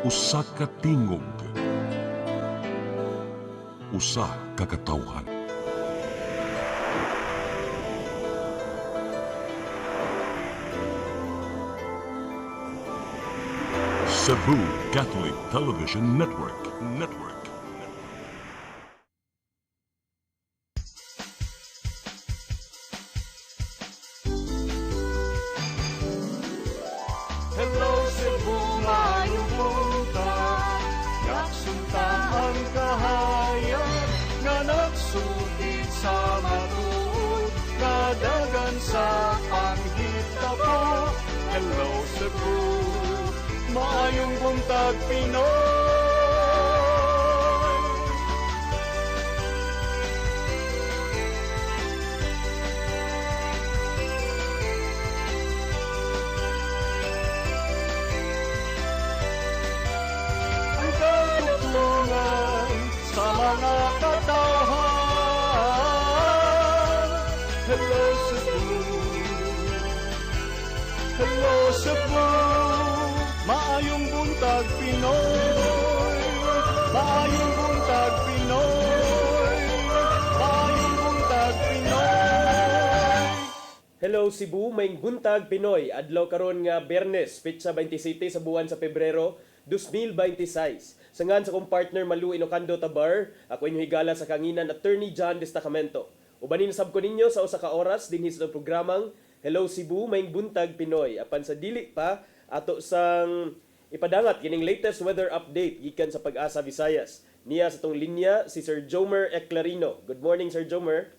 Usa ka tingog, usa ka katawhan. Cebu Catholic Television Network. Hello Cebu, maayong buntag. Yaksunta ang kahayag nga nagsulit sa matuod, nadagan sa panghitabo. Hello Cebu, maayong buntag Pinoy. Ang katutulungan sa mga katawhan. Hello Cebu, hello Cebu, maayong buntag Pinoy, maayong buntag Pinoy, maayong buntag Pinoy. Hello Cebu, maayong buntag Pinoy. Adlaw karon nga Biyernes, petsa 27 sa buwan sa Pebrero 2026. Sangan sa kong partner Malu Inocando Tabar, ako inyong higala sa kanginan Attorney John Destacamento. Ubanin sab ko ninyo sa usa ka oras dinhi sa programang Hello Cebu, maayong buntag Pinoy. Apan sa dili pa ato sang ipadangat kining latest weather update gikan sa Pag-asa Visayas. Niya sa tong linya si Sir Jomer Eclarino. Good morning Sir Jomer.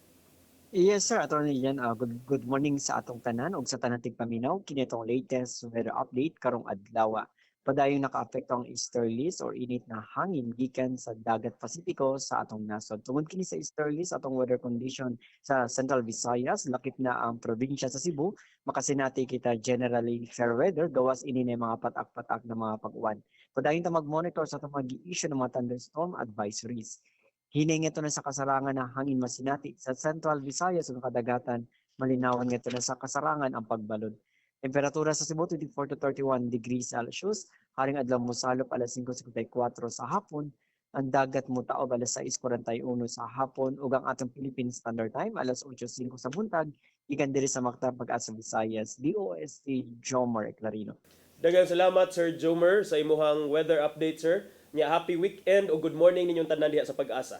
Yes, sir. Attorney yan. Good morning sa atong tanan ug sa tanan tigpaminaw. Kini itong latest weather update karong adlaw. Padayon nakaapekto ang easterlies or init na hangin gikan sa dagat Pasipiko sa atong nasod. Tungod kini sa easterlies, atong weather condition sa Central Visayas, lakip na ang probinsya sa Cebu, makasinati kita generally fair weather, gawas ini na mga patak-patak na mga pag-uwan. Padayon ta mag-monitor sa atong mag-i-issue ng mga thunderstorm advisories. Hinay nga ito na sa kasarangan na hangin masinati sa Central Visayas ug kadagatan, malinawan nga ito na sa kasarangan ang pagbalod. Temperatura sa Cebu 24 to 31 degrees Celsius, haring adlaw mosalop alas 5:54 sa hapon, ang dagat mo taob alas 6:41 sa hapon ug ang atong Philippine Standard Time alas 8:05 sa buntag, ikan diri sa Maktab Pag-asa Visayas, DOST Jomer Eclarino. Daghang salamat Sir Jomer sa imuhang weather update sir. Nya happy weekend o good morning ninyong tanan diha sa Pag-asa.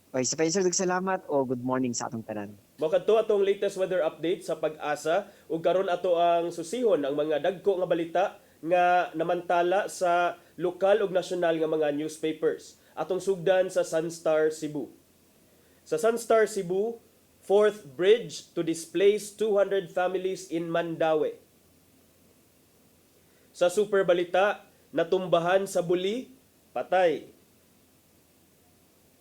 Okay, sa Sir, salamat o good morning sa atong tanan. Mao kadto atong latest weather update sa Pag-asa ug karon ato ang susihon ang mga dagko nga balita nga namantala sa lokal ug nasyonal nga mga newspapers. Atong sugdan sa Sunstar Cebu. Sa Sunstar Cebu, fourth bridge to displace 200 families in Mandaue. Sa Super Balita, natumbahan sa Buli, patay.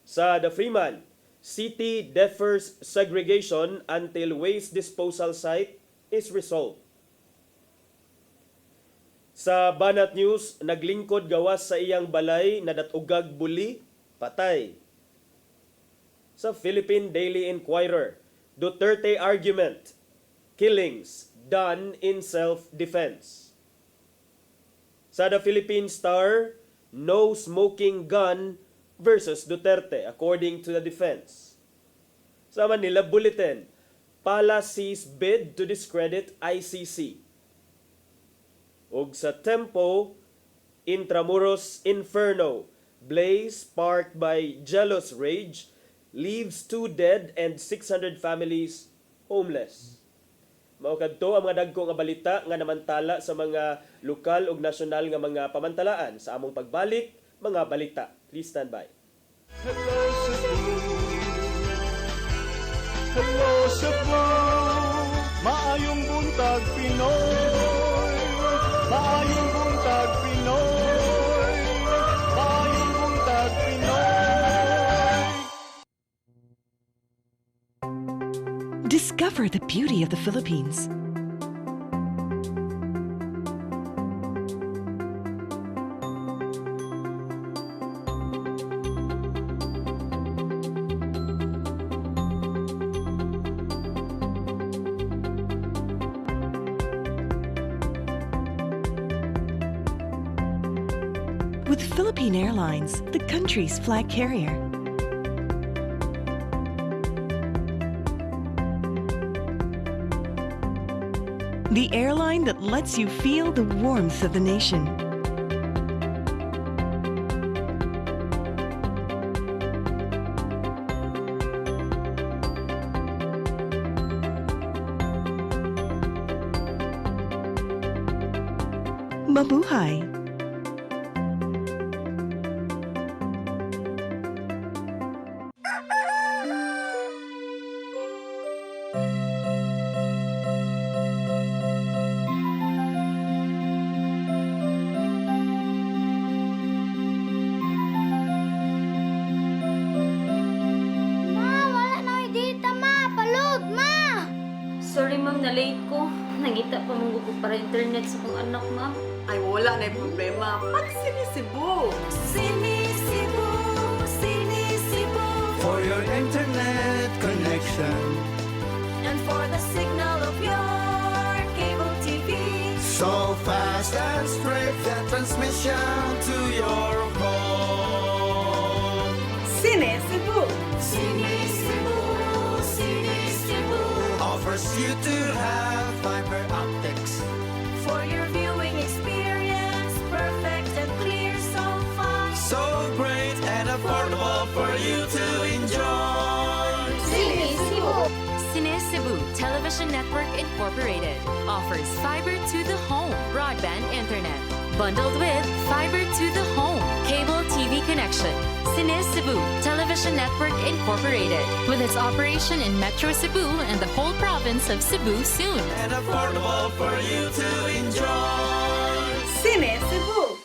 Sa The Freeman, city defers segregation until waste disposal site is resolved. Sa Banat News, naglingkod gawas sa iyang balay na datugag buli, patay. Sa Philippine Daily Inquirer, Duterte argument, killings done in self-defense. Sa The Philippine Star, no smoking gun versus Duterte according to the defense. Sa Manila Bulletin, Pala sees bid to discredit ICC. Ug sa Tempo, Intramuros Inferno, blaze sparked by jealous rage, leaves 2 dead and 600 families homeless. Mao kadto ang mga dagko nga balita nga namantala sa mga lokal ug nasyonal nga mga pamantalaan sa among pagbalik mga balita. Please stand by. Hello Cebu, hello Cebu, maayong buntag Pinoy, maayong buntag Pinoy, maayong buntag Pinoy. Discover the beauty of the Philippines. with Philippine Airlines, the country's flag carrier. The airline that lets you feel the warmth of the nation. Mabuhay! Wala na dita, ma. Palod, ma. Sorry ma'am, na late ko. Nangita pa mong ko para internet sa kong anak, ma'am. Ay, wala na yung problema. Pag sinisibo. Sinisibo, sinisibo. For your internet connection, And for the signal of your cable TV. so fast and straight, the transmission to your phone. Sinisibo. Sinisibo, sinisibo. Offers you to have fiber optics. For your viewing experience, perfect and clear so fast. So great and affordable for you to enjoy. Sinisibo. Cine Cebu Television Network Incorporated offers fiber to the home broadband internet bundled with fiber to the home cable TV connection. Cine Cebu Television Network Incorporated with its operation in Metro Cebu and the whole province of Cebu soon. And affordable for you to enjoy. Sinisibo.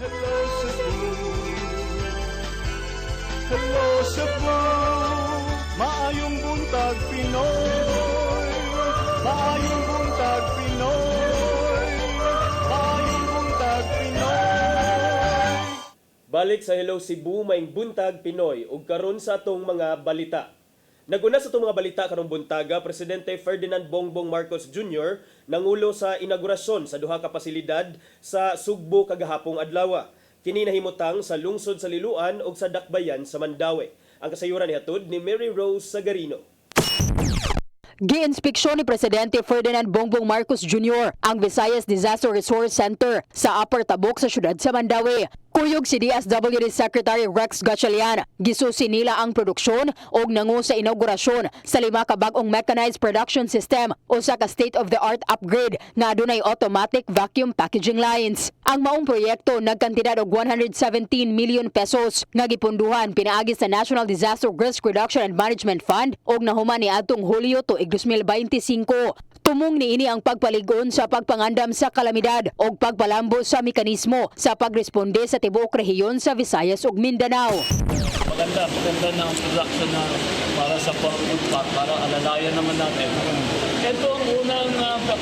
Hello, Cebu. Hello, Cebu. Maayong buntag, Pinoy. Maayong buntag, Pinoy. Maayong buntag, Pinoy. Balik sa Hello Cebu, maing buntag Pinoy ug karon sa atong mga balita. Naguna sa itong mga balita karong buntaga, Presidente Ferdinand Bongbong Marcos Jr. nangulo sa inaugurasyon sa duha ka pasilidad sa Sugbo kagahapong adlaw. Kini nahimutang sa lungsod sa Liloan ug sa Dakbayan sa Mandaue. Ang kasayuran nihatod ni Mary Rose Sagarino. Gi-inspeksyon ni Presidente Ferdinand Bongbong Marcos Jr. ang Visayas Disaster Resource Center sa Upper Tabok sa syudad sa Mandaue. Kuyog si DSWD Secretary Rex Gatchalian, gisusi nila ang produksyon og nangu sa inaugurasyon sa 5 ka bag-ong mechanized production system o sa ka state-of-the-art upgrade nga adunay automatic vacuum packaging lines. Ang maong proyekto nagkantidad og 117 million pesos nga gipunduhan pinaagi sa National Disaster Risk Reduction and Management Fund og nahuman ni atong Hulyo tuig 2025. Tumong niini ang pagpaligon sa pagpangandam sa kalamidad o pagpalambo sa mekanismo sa pagresponde sa tibuok rehiyon sa Visayas ug Mindanao. Maganda na ang production na para sa food pack, para alalayan naman natin. Ito ang unang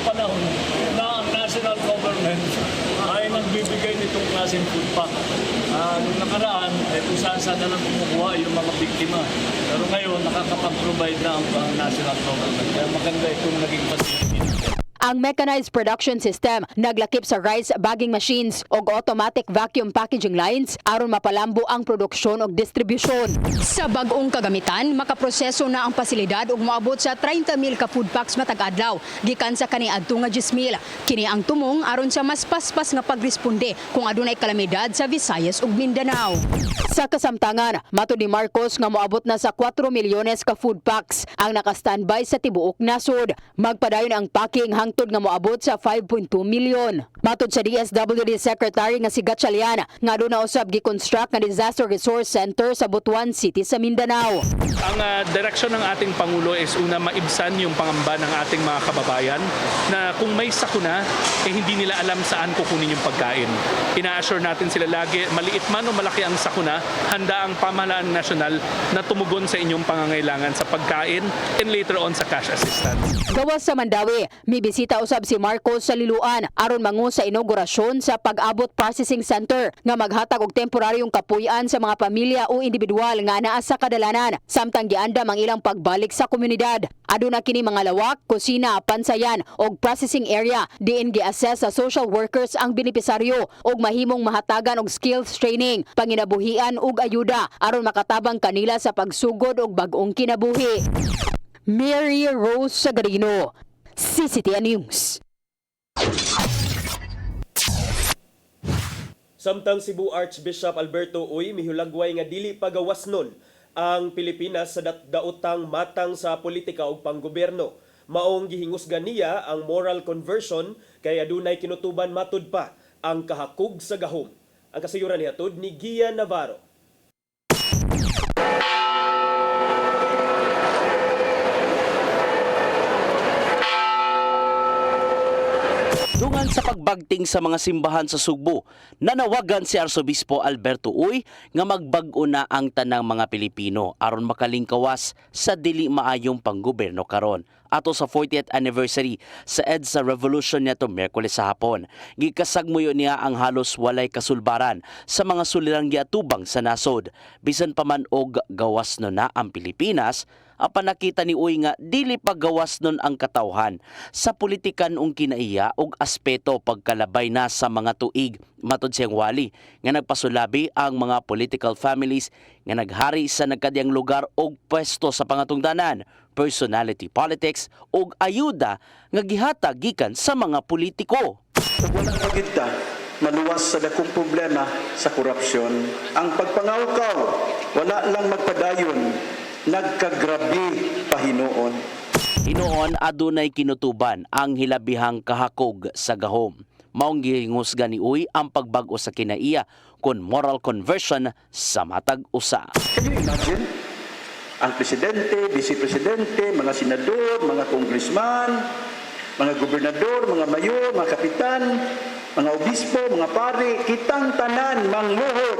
panahon na ang national government ay nagbibigay nitong klaseng food pack. Nung nakaraan, kung saan na lang kumukuha yung mga biktima. Pero ngayon, nakakapag-provide na ang national government. Kaya maganda itong naging facility. Ang mechanized production system naglakip sa rice bagging machines o automatic vacuum packaging lines aron mapalambo ang produksyon o distribusyon. Sa bag-ong kagamitan, makaproseso na ang pasilidad ug moabot sa 30,000 ka food packs matag adlaw gikan sa kaniadto nga 10,000. Kini ang tumong aron sa mas paspas nga pagresponde kung adunay kalamidad sa Visayas ug Mindanao. Sa kasamtangan, matud ni Marcos nga moabot na sa 4 milyones ka food packs ang naka-standby sa tibuok nasod. Magpadayon ang packing hangtod hangtod nga moabot sa 5.2 milyon. Matod sa DSWD Secretary nga si Gatchalian, nga doon na usab gi-construct nga disaster resource center sa Butuan City sa Mindanao. Ang direksyon ng ating Pangulo is una maibsan yung pangamba ng ating mga kababayan na kung may sakuna, hindi nila alam saan kukunin yung pagkain. Ina-assure natin sila lagi, maliit man o malaki ang sakuna, handa ang pamahalaan nasyonal na tumugon sa inyong pangangailangan sa pagkain and later on sa cash assistance. Gawas sa Mandawi, may bisita usab si Marcos sa Liloan aron mangu sa inaugurasyon sa Pag-abot Processing Center nga maghatag og temporaryong kapuy-an sa mga pamilya o individual nga naa sa kadalanan samtang giandam ang ilang pagbalik sa komunidad. Aduna kini mga lawak, kusina, pansayan og processing area diin gi-assess sa social workers ang benepisaryo og mahimong mahatagan og skills training, panginabuhian ug ayuda aron makatabang kanila sa pagsugod og bag-ong kinabuhi. Mary Rose Sagarino, CCTN News. Samtang Cebu Archbishop Alberto Uy mihulagway nga dili pagawasnon ang Pilipinas sa daotang matang sa politika ug panggobyerno. Maong gihingusgan niya ang moral conversion kay adunay kinutuban matud pa ang kahakog sa gahom. Ang kasayuran nihatod ni Gia Navarro. Dungan sa pagbagting sa mga simbahan sa Sugbo, nanawagan si Arsobispo Alberto Uy nga magbag-o na ang tanang mga Pilipino aron makalingkawas sa dili maayong panggobyerno karon. Ato sa 40th anniversary sa EDSA Revolution neto Miyerkules sa hapon, gikasagmuyo niya ang halos walay kasulbaran sa mga sulirang giatubang sa nasod. Bisan pa man og gawas no na ang Pilipinas, apan nakita ni Uy nga dili pa gawas nun ang katawhan sa politikan ung kinaiya og aspeto pagkalabay na sa mga tuig. Matod siyang wali nga nagpasulabi ang mga political families nga naghari sa nagkadyang lugar og pwesto sa pangatungdanan, personality politics ug ayuda nga gihatag gikan sa mga politiko. Wala pa kita maluwas sa dakong problema sa korupsyon. Ang pagpangawkaw wala lang magpadayon, nagkagrabe pa hinuon. Hinuon adunay kinutuban ang hilabihang kahakog sa gahom. Maong gihingusga ni Uy ang pagbag-o sa kinaiya kon moral conversion sa matag usa. Can you imagine? Ang presidente, vice-presidente, mga senador, mga congressman, mga gobernador, mga mayor, mga kapitan, mga obispo, mga pare, kitang tanan mangluhod,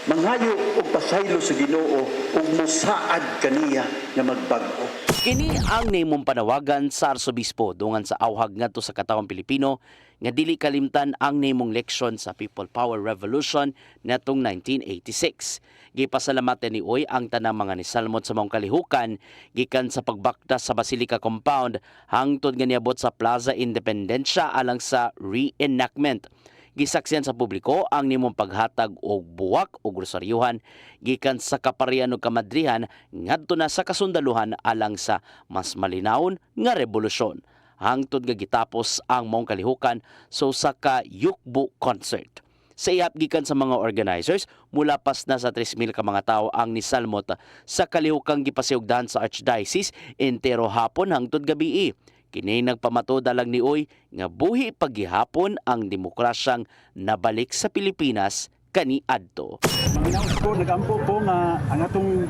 manghayo og pasaylo sa Ginoo ug mosaad kaniya nga magbag-o. Kini ang nimong panawagan sa Arsobispo dungan sa awhag ngadto sa katawang Pilipino nga dili kalimtan ang nimong leksyon sa People Power Revolution netong 1986. Gipasalamatan ni Uy ang tanang mga nisalmot sa maong kalihukan gikan sa pagbaktas sa Basilica Compound hangtod nga niabot sa Plaza Independencia alang sa reenactment. Gisaksihan sa publiko ang nimong paghatag og buwak o grosaryuhan gikan sa kaparian ug kamadrihan ngadto na sa kasundaluhan alang sa mas malinawon nga revolusyon. Hangtod nga gitapos ang maong kalihukan sa usa ka yukbo concert. Sa ihap gikan sa mga organizers, mula pas na sa 3,000 ka mga tao ang nisalmot sa kalihukang gipasiugdan sa Archdiocese entero hapon hangtod gabii. Kini nagpamatoda lang ni Uy nga buhi paghihapon ang demokrasyang nabalik sa Pilipinas kaniadto. Manginaos ko, nagampo ko nga ang atong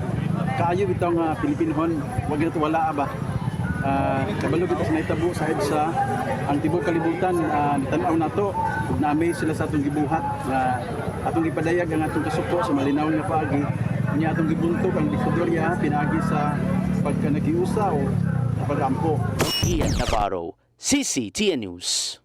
kaayo bitaw nga Pilipinhon, wag na wala ba. Kabalo kita sa naitabo sa EDSA, ang tibok kalibutan tanaw nato ug na-amaze sila sa atong gibuhat nga atong gipadayag ang atong kasuko sa malinaw nga paagi. Unya atong gibuntog ang diktatorya pinaagi sa pagkanagiusa o pagampo. Ian Navarro, CCTN News.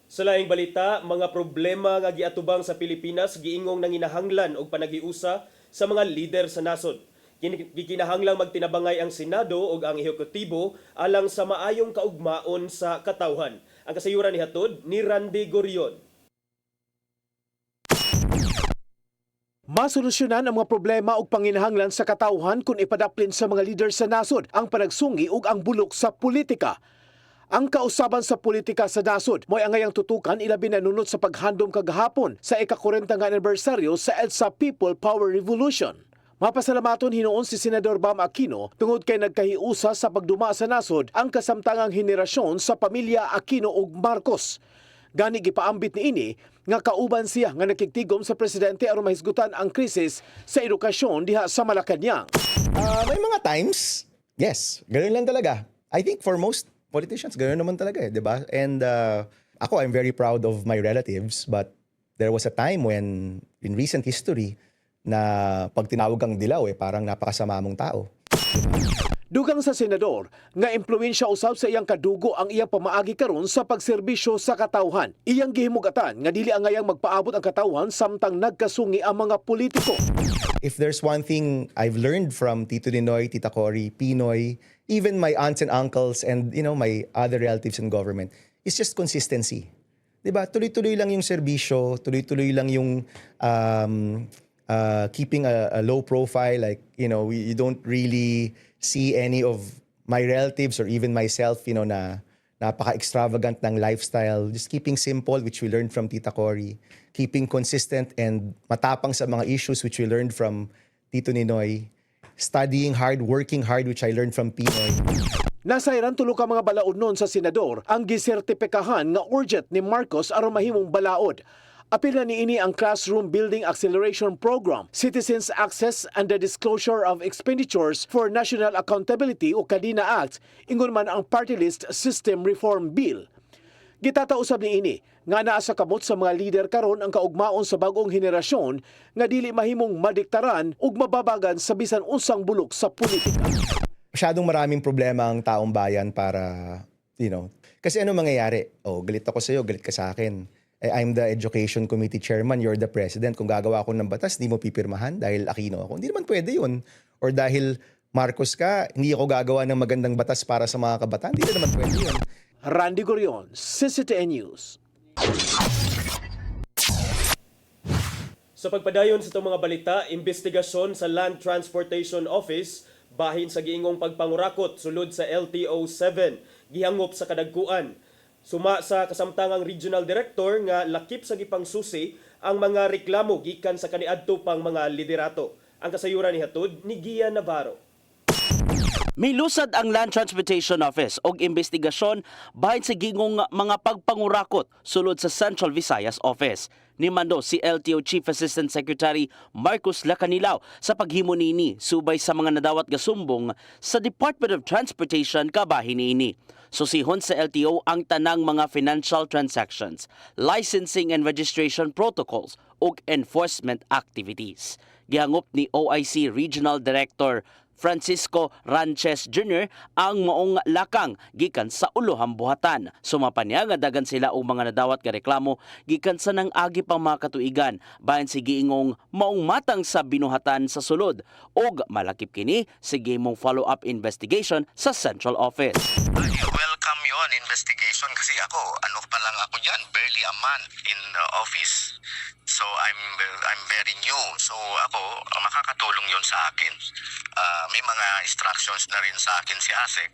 Sa laing balita, mga problema nga giatubang sa Pilipinas giingong nanginahanglan og panagiusa sa mga lider sa nasod. Gikinahanglang magtinabangay ang Senado ug ang ehekutibo alang sa maayong kaugmaon sa katawhan. Ang kasayuran ni hatod ni Randy Gorion. Masolusyonan ang mga problema ug panginahanglan sa katawhan kung ipadaplin sa mga leader sa nasod ang panagsungi ug ang bulok sa politika. Ang kausaban sa politika sa nasod mo'y angayang tutukan ilabi na nunot sa paghandom kagahapon sa ika-40 nga anibersaryo sa EDSA People Power Revolution. Mapasalamaton hinuon si Senador Bam Aquino tungod kay nagkahiusa sa pagduma sa nasod ang kasamtangang henerasyon sa pamilya Aquino ug Marcos. Gani gipaambit niini nga kauban siya nga nakiktigom sa presidente aron mahisgutan ang krisis sa edukasyon diha sa Malacañang. May mga times, yes, ganoon lang talaga. I think for most politicians, ganoon naman talaga, di ba? And ako, I'm very proud of my relatives, but there was a time when, in recent history, na pag tinawag kang dilaw, parang napakasama mong tao. Dugang sa senador nga impluwensya usab sa iyang kadugo ang iyang pamaagi karon sa pagserbisyo sa katawhan. Iyang gihimugatan nga dili angayang magpaabot ang katawhan samtang nagkasungi ang mga politiko. If there's one thing I've learned from Tito Ninoy, Tita Cory, Pinoy, even my aunts and uncles and my other relatives in government, is just consistency. 'Di ba? Tuloy-tuloy lang yung serbisyo, tuloy-tuloy lang yung keeping a low profile, like you don't really see any of my relatives or even myself na napaka-extravagant ng lifestyle, just keeping simple, which we learned from Tita Cory, keeping consistent and matapang sa mga issues, which we learned from Tito Ninoy, studying hard, working hard, which I learned from Pinoy. Nasayran tulo ka mga balaod noon sa senador ang gisertipikahan nga urgent ni Marcos aron mahimong balaod. Apil na niini ang Classroom Building Acceleration Program, Citizens Access and the Disclosure of Expenditures for National Accountability o Kadina Act, ingon man ang Party List System Reform Bill. Gitatausab niini nga naa sa kamot sa mga lider karon ang kaugmaon sa bagong henerasyon nga dili mahimong madiktaran ug mababagan sa bisan unsang bulok sa politika. Masyadong maraming problema ang taong bayan para, kasi ano mangyayari? Galit ako sa iyo, galit ka sa akin. I'm the Education Committee Chairman, you're the President. Kung gagawa ako ng batas, hindi mo pipirmahan dahil Aquino ako. Hindi naman pwede yun. Or dahil Marcos ka, hindi ako gagawa ng magandang batas para sa mga kabataan. Hindi naman pwede yun. Randy Gorion, CCTN News. Sa pagpadayon sa itong mga balita, investigasyon sa Land Transportation Office bahin sa giingong pagpangurakot sulod sa LTO 7 gihangop sa kadagkuan. Suma sa kasamtangang regional director nga lakip sa gipangsusi ang mga reklamo gikan sa kaniadto pang mga liderato. Ang kasayuran ni hatod ni Gia Navarro. Milusad ang Land Transportation Office og investigasyon bahin sa gingong mga pagpangurakot sulod sa Central Visayas Office. Nimando si LTO Chief Assistant Secretary Marcos Lacanilao sa paghimo niini subay sa mga nadawat nga sumbong sa Department of Transportation kabahin niini. Susihon sa LTO ang tanang mga financial transactions, licensing and registration protocols ug enforcement activities. Gihangop ni OIC Regional Director Francisco Ranches Jr. ang maong lakang gikan sa ulohang buhatan. Sumapan niya nga dagan sila og mga nadawat nga reklamo gikan sa nang agi pang mga katuigan bahin si giingong maong matang sa binuhatan sa sulod og malakip kini sa gimong follow-up investigation sa Central Office. Welcome yon investigation kasi ako pa lang ako diyan, barely a month in office. So I'm very new. So ako makakatulong yon sa akin. May mga instructions na rin sa akin si ASEC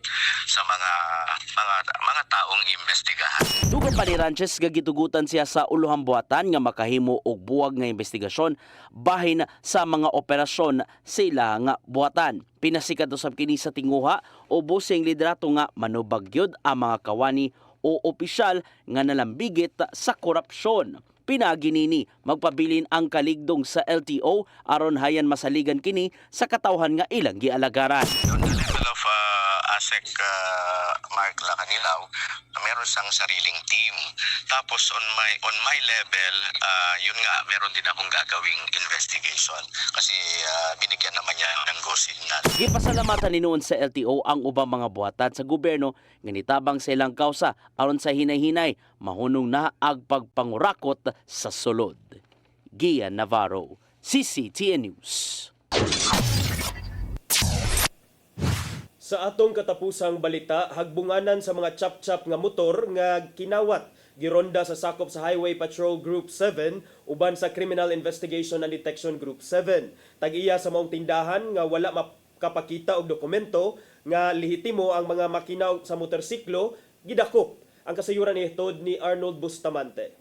sa mga taong imbestigahan. Dugang pa ni Ranches nga gitugutan siya sa ulohang buhatan nga makahimo og buwag nga investigasyon bahin sa mga operasyon sila nga buhatan. Pinasikat usab kini sa tinguha o busing liderato nga manubagyod ang mga kawani o opisyal nga nalambigit sa korupsyon. Pinaginini magpabilin ang kaligdong sa LTO aron hayan masaligan kini sa katawhan nga ilang gialagaran. On the level of ASEC Mark Lacanilao, meron siyang sariling team. Tapos on my level, yun nga, meron din akong gagawing investigation kasi binigyan naman niya ng go signal. Gipasalamatan ni noon sa LTO ang ubang mga buhatan sa gobyerno nga nitabang sa ilang kausa aron sa hinay-hinay mahunong na ag pagpangurakot sa sulod. Gia Navarro, CCTN News. Sa atong katapusang balita, hagbunganan sa mga chap-chap nga motor nga kinawat gironda sa sakop sa Highway Patrol Group 7 uban sa Criminal Investigation and Detection Group 7. Tag-iya sa maong tindahan nga wala makapakita og dokumento nga lehitimo ang mga makina sa motorsiklo gidakop. Ang kasayuran ni Arnold Bustamante.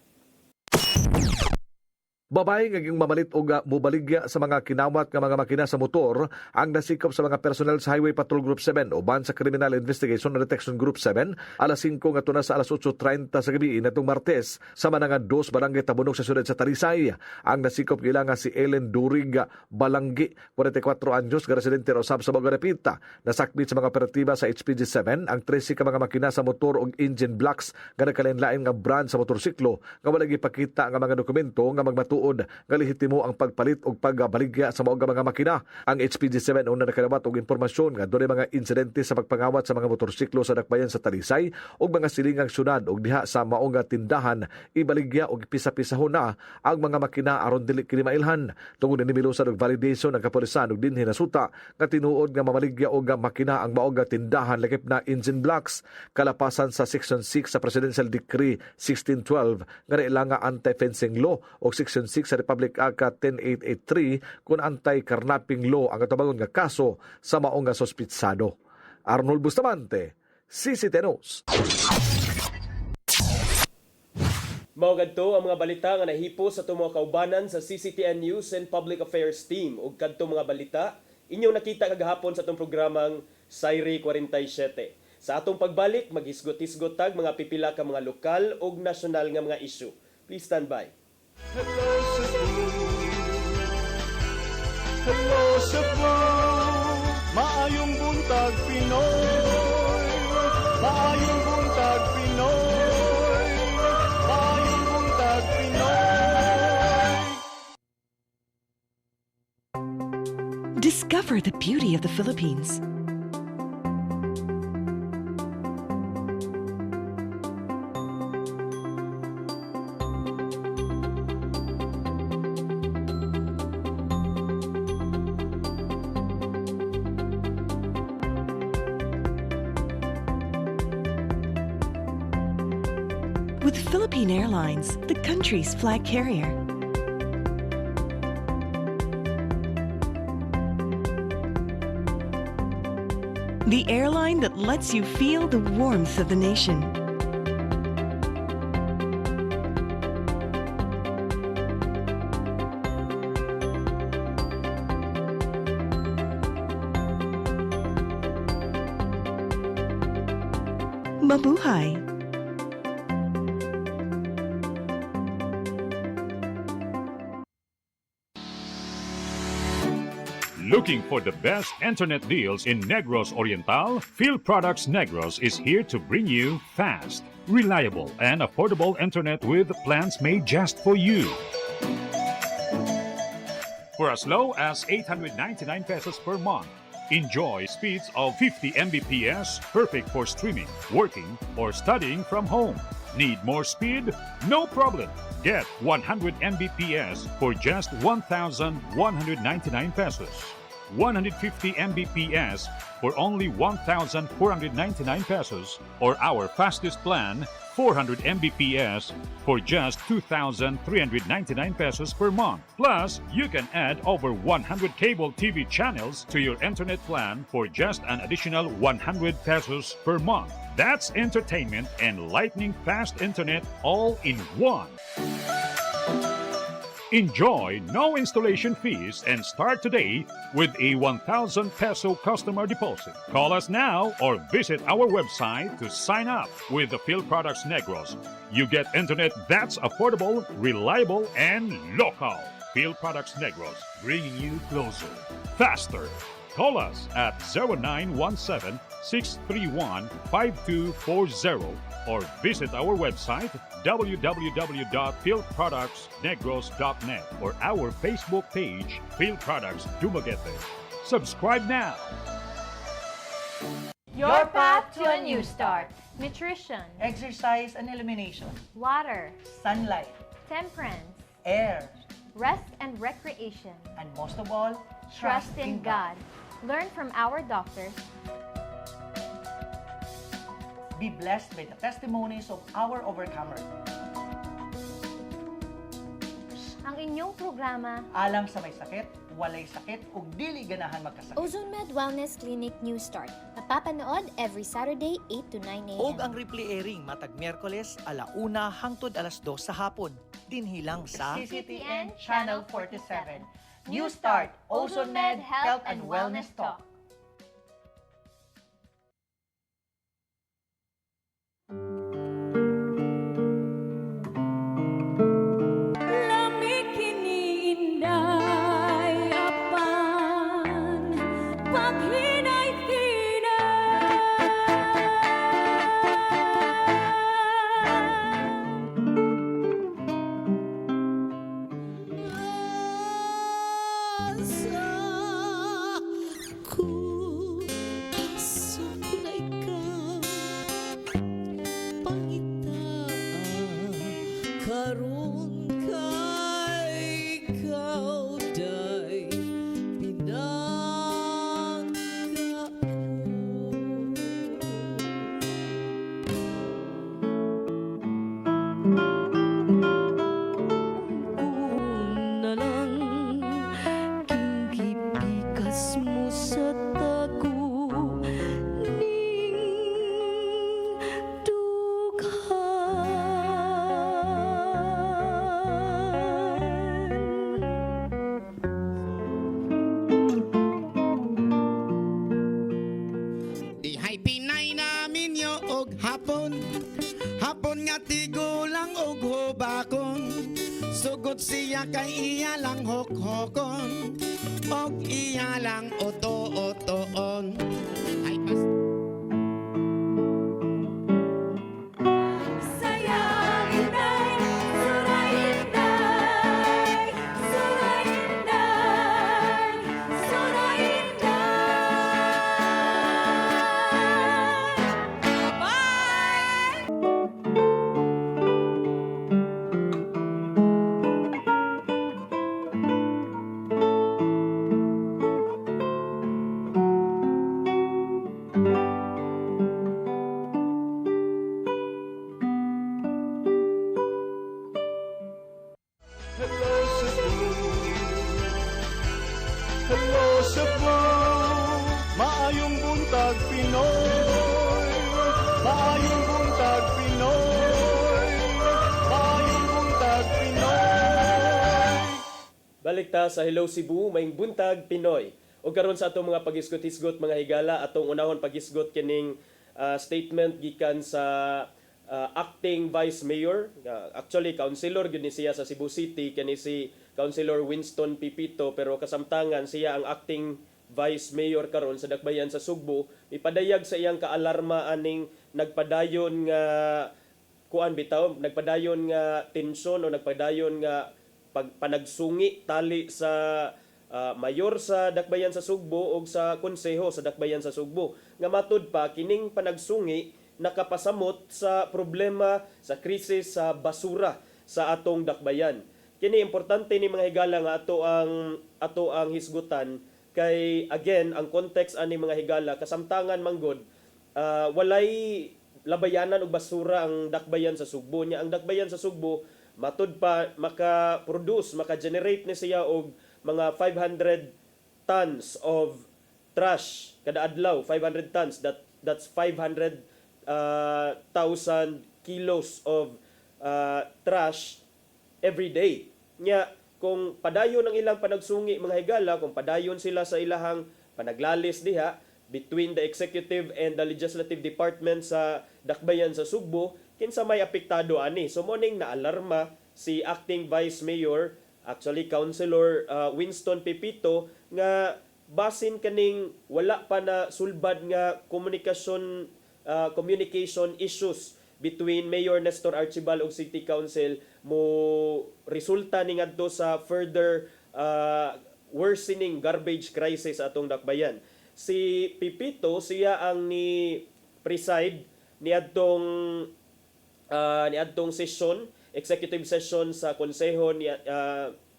Babay ngaging mamalit o mubaligya sa mga kinawat nga mga makina sa motor ang nasikop sa mga personnel sa Highway Patrol Group 7 uban sa Criminal Investigation and Detection Group 7 alas 5 ngadto na sa alas 8:30 sa gabi natong Martes sa Mananga 2 barangay Tabunog sa siyudad sa Talisay. Ang nasikop gila nga si Ellen Durig Balanggi, 44 anyos, nga residente Rosab sa Bogarepita. Nasakbit sa mga operatiba sa HPG7 ang 13 ka mga makina sa motor ug engine blocks nga nagkalain-lain nga brand sa motorsiklo nga wala gipakita nga mga dokumento nga magmatuod nga lehitimo ang pagpalit o pagbaligya sa mga makina. Ang HPG7 una nakalawat og impormasyon nga doon mga insidente sa pagpangawat sa mga motorsiklo sa dakbayan sa Talisay o mga silingang syudad o diha sa maong tindahan ibaligya o pisa-pisahon na ang mga makina aron dili kini mailhan. Tungod ni milusan og validation ng kapulisan ug dinhi nasuta nga tinuod nga mamaligya og makina ang maong tindahan lakip na engine blocks kalapasan sa Section 6 sa Presidential Decree 1612 nga nailanga anti-fencing law o Section 6 sa Republic Act 10883 kung anti-carnapping law ang atabangon nga kaso sa maong nga sospitsado. Arnold Bustamante, CCTV News. Mao gadto ang mga balita nga nahipo sa itong mga kaubanan sa CCTN News and Public Affairs Team. Ug kadto mga balita, inyong nakita kagahapon sa itong programang Sayri 47. Sa atong pagbalik, maghisgot-hisgot tag mga pipila ka mga lokal ug nasyonal nga mga issue. Please stand by. Hello Cebu, hello Cebu, maayong buntag Pinoy, maayong buntag Pinoy, maayong buntag Pinoy. Discover the beauty of the Philippines. With Philippine Airlines, the country's flag carrier. The airline that lets you feel the warmth of the nation. Mabuhay! Looking for the best internet deals in Negros Oriental? Field Products Negros is here to bring you fast, reliable, and affordable internet with plans made just for you. For as low as 899 pesos per month, enjoy speeds of 50 Mbps, perfect for streaming, working, or studying from home. Need more speed? No problem. Get 100 Mbps for just 1,199 pesos. 150 Mbps for only 1,499 pesos, or our fastest plan, 400 Mbps for just 2,399 pesos per month. Plus, you can add over 100 cable TV channels to your internet plan for just an additional 100 pesos per month. That's entertainment and lightning fast internet all in one. Enjoy no installation fees and start today with a 1,000 peso customer deposit. Call us now or visit our website to sign up with the Field Products Negros. You get internet that's affordable, reliable, and local. Field Products Negros, bringing you closer, faster. Call us at 0917-631-5240 or visit our website www.fieldproductsnegros.net or our Facebook page, Field Products Dumaguete. Subscribe now. Your path to a new start. Nutrition, Exercise and elimination. water, Sunlight. temperance, Air. rest and recreation. And most of all, Trust in God. Learn from our doctors. Be blessed by the testimonies of our overcomers. Ang inyong programa, Alam sa may sakit, walay sakit, ug dili ganahan magkasakit. Ozone Med Wellness Clinic New Start. Napapanood every Saturday 8 to 9 a.m. Og ang replay airing matag Miyerkules 1:00 hangtod 2:00 sa hapon. dinhi lang sa CCTN Channel 47. New Start, OzonMed Health and Wellness Talk. Lamig kiniinday apan karon kay ikaw day na lang kinggipikas mo sa tago ning Dihay Pinay namin yo og hapon Hapon nga tigulang og hubakon Sugod siya kay iya lang hokhokon Og iya lang oto-otoon Ay pas Hello Cebu, hello Cebu, maayong buntag Pinoy, maayong buntag Pinoy, maayong buntag Pinoy. Balik ta sa Hello Cebu, maing buntag Pinoy. O karon sa atong mga pagisgot-hisgot mga higala, atong unahon pagisgot kining statement gikan sa acting vice mayor, actually councilor gyud ni siya sa Cebu City, kani si Councilor Winston Pipito, pero kasamtangan siya ang acting vice mayor karon sa Dakbayan sa Sugbo. Ipadayag sa iyang kaalarma aning nagpadayon nga kuan bitaw, nagpadayon nga tensyon o nagpadayon nga panagsungi tali sa mayor sa Dakbayan sa Sugbo o sa konseho sa Dakbayan sa Sugbo. Nga matud pa kining panagsungi nakapasamot sa problema sa krisis sa basura sa atong dakbayan. Kini importante ni mga higala nga ato ang hisgutan kay again ang context ani mga higala kasamtangan manggod walay labayanan og basura ang dakbayan sa Sugbo nya. Ang dakbayan sa Sugbo matud pa maka-produce, maka-generate ni siya og mga 500 tons of trash kada adlaw. 500 tons, that's 500,000 kilos of trash every day. Nya kung padayon ang ilang panagsungi mga higala, kung padayon sila sa ilahang panaglalis diha between the executive and the legislative department sa Dakbayan sa Sugbo, kinsa may apektado ani. So morning na alarma si acting vice mayor, actually Councilor Winston Pipito, nga basin kaning wala pa na sulbad nga communication issues between Mayor Nestor Archibald ug City Council mo resulta ni ngadto sa further worsening garbage crisis atong Dakbayan. Si Pipito siya ang ni preside niadtong session, executive session sa konseho ni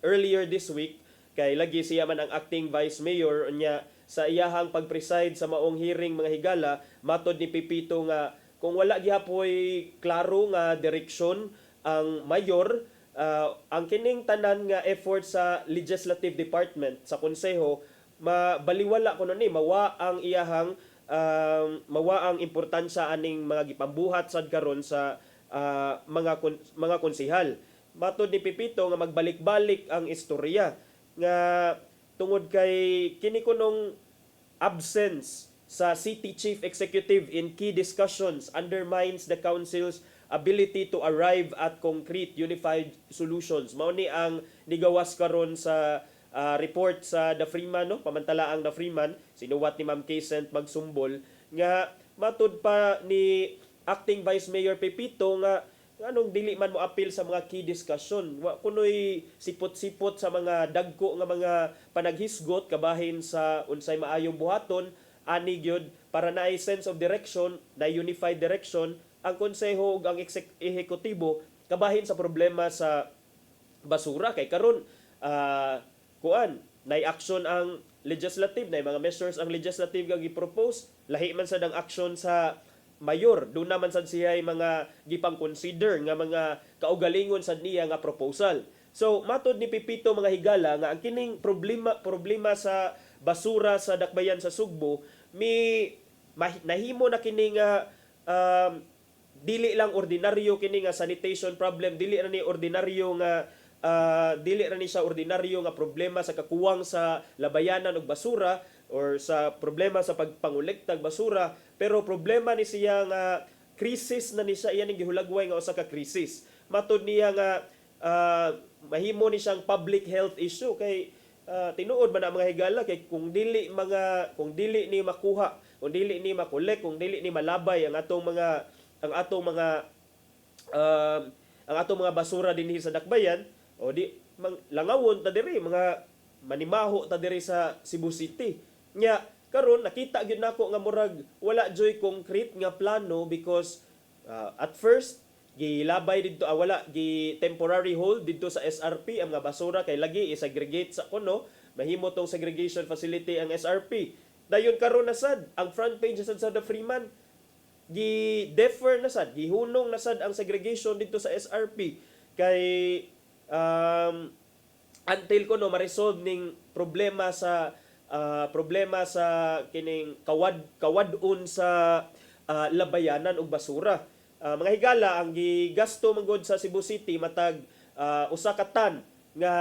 earlier this week, kay lagi siya man ang acting vice mayor nya sa iyahang pag-preside sa maong hearing mga higala. Matod ni Pipito nga kung wala gihapoy klaro nga direksyon ang mayor, ang kining tanan nga effort sa legislative department sa konseho mabaliwala kuno ni mawa ang iyahang mawa ang importansya aning mga gipambuhat sad karon sa mga konsehal. matod ni Pipito nga magbalik-balik ang istorya nga tungod kay kini kunong absence sa City Chief Executive in key discussions undermines the Council's ability to arrive at concrete unified solutions. Mao ni ang nigawas karon sa report sa The Freeman, no? Pamantalaang The Freeman, sinuwat ni Ma'am Kaycent Magsumbol, nga matud pa ni Acting Vice Mayor Pepito nga anong dili man mo appeal sa mga key discussion. Wa kunoy sipot-sipot sa mga dagko nga mga panaghisgot kabahin sa unsay maayong buhaton, ani gyud para naay sense of direction, na unified direction ang konseho ug ang ehekutibo kabahin sa problema sa basura. Kay karon nay action ang legislative, nay mga measures ang legislative nga gi-propose, lahi man sad ang action sa mayor, doon naman sad siya mga gipang consider nga mga kaugalingon sad niya nga proposal. So matod ni Pipito mga higala nga ang kining problema sa basura sa dakbayan sa Sugbo nahimo na kini nga dili lang ordinaryo kini nga sanitation problem, dili ra ni ordinaryo nga dili ra ni siya ordinaryo nga problema sa kakuwang sa labayanan og basura or sa problema sa pagpangolekta og basura, pero problema ni siya nga krisis na ni siya, iyan ang gihulagway nga usa ka krisis. Matod niya nga mahimo ni siyang public health issue kay tinuod man ang mga higala kay kung dili ni makuha, kung dili ni makolek, kung dili ni malabay ang atong mga basura dinhi sa dakbayan, o di langawon ta diri, mga manimaho ta diri sa Cebu City. Nya karon nakita gyud nako nga murag wala joy concrete nga plano because at first gilabay didto wala gi temporary hold didto sa SRP ang mga basura kay lagi i-segregate sa kuno, mahimo tong segregation facility ang SRP. Dayon karon na sad ang front page sad sa The Freeman gi-defer na sad, gihunong na sad ang segregation dito sa SRP kay until kuno ma-resolve ning problema sa kining kawadon sa labayanan og basura. Mga higala ang gigasto manggod sa Cebu City matag usa ka tan nga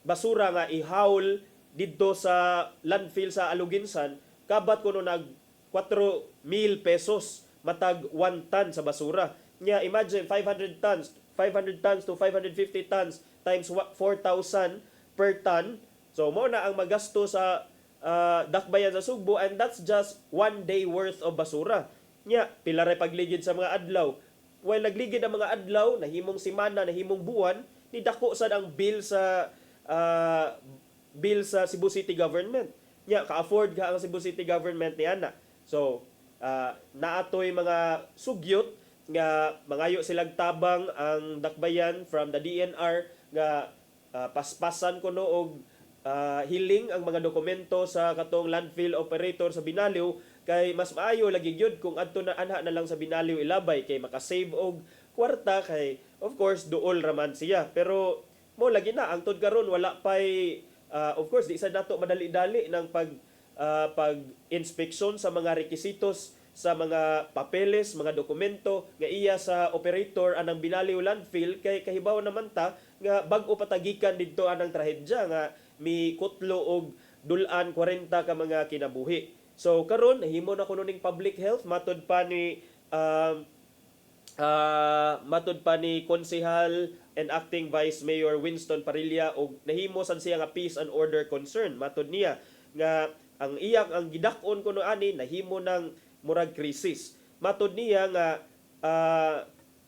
basura nga ihaul didto sa landfill sa Aluginsan, kabat kuno nag 4,000 pesos matag 1 ton sa basura. Nya imagine 500 tons to 550 tons times 4,000 per ton. So mo na ang magasto sa dakbayan sa Sugbo, and that's just 1 day worth of basura. Nya pila ray pagligid sa mga adlaw. While nagligid ang mga adlaw, nahimong semana, nahimong buwan, ni dako sad ang bill sa Cebu City government. Nya ka-afford ka ang Cebu City government ni ana. So naatoy mga sugyot nga mangayo silang tabang ang dakbayan from the DNR nga paspasan kuno og hiling ang mga dokumento sa katong landfill operator sa Binaliw, kay mas maayo lagi gyud kung adto na anha na lang sa Binaliw ilabay kay makasave og kwarta, kay of course duol raman siya. Pero mo lagi na ang tud karon wala pay of course di sa dato madali-dali ng pag-inspeksyon sa mga requisitos sa mga papeles, mga dokumento nga iya sa operator anang Binaliw landfill, kay kahibaw naman ta nga bag-o patagikan didto anang trahedya nga mi kutlo og dulan 40 ka mga kinabuhi. So karon nahimo na kuno ning public health matod pa ni Konsehal and Acting Vice Mayor Winston Parilla, og nahimo san siya nga peace and order concern. Matod niya nga ang gidak-on kuno ani nahimo ng murag krisis. Matod niya nga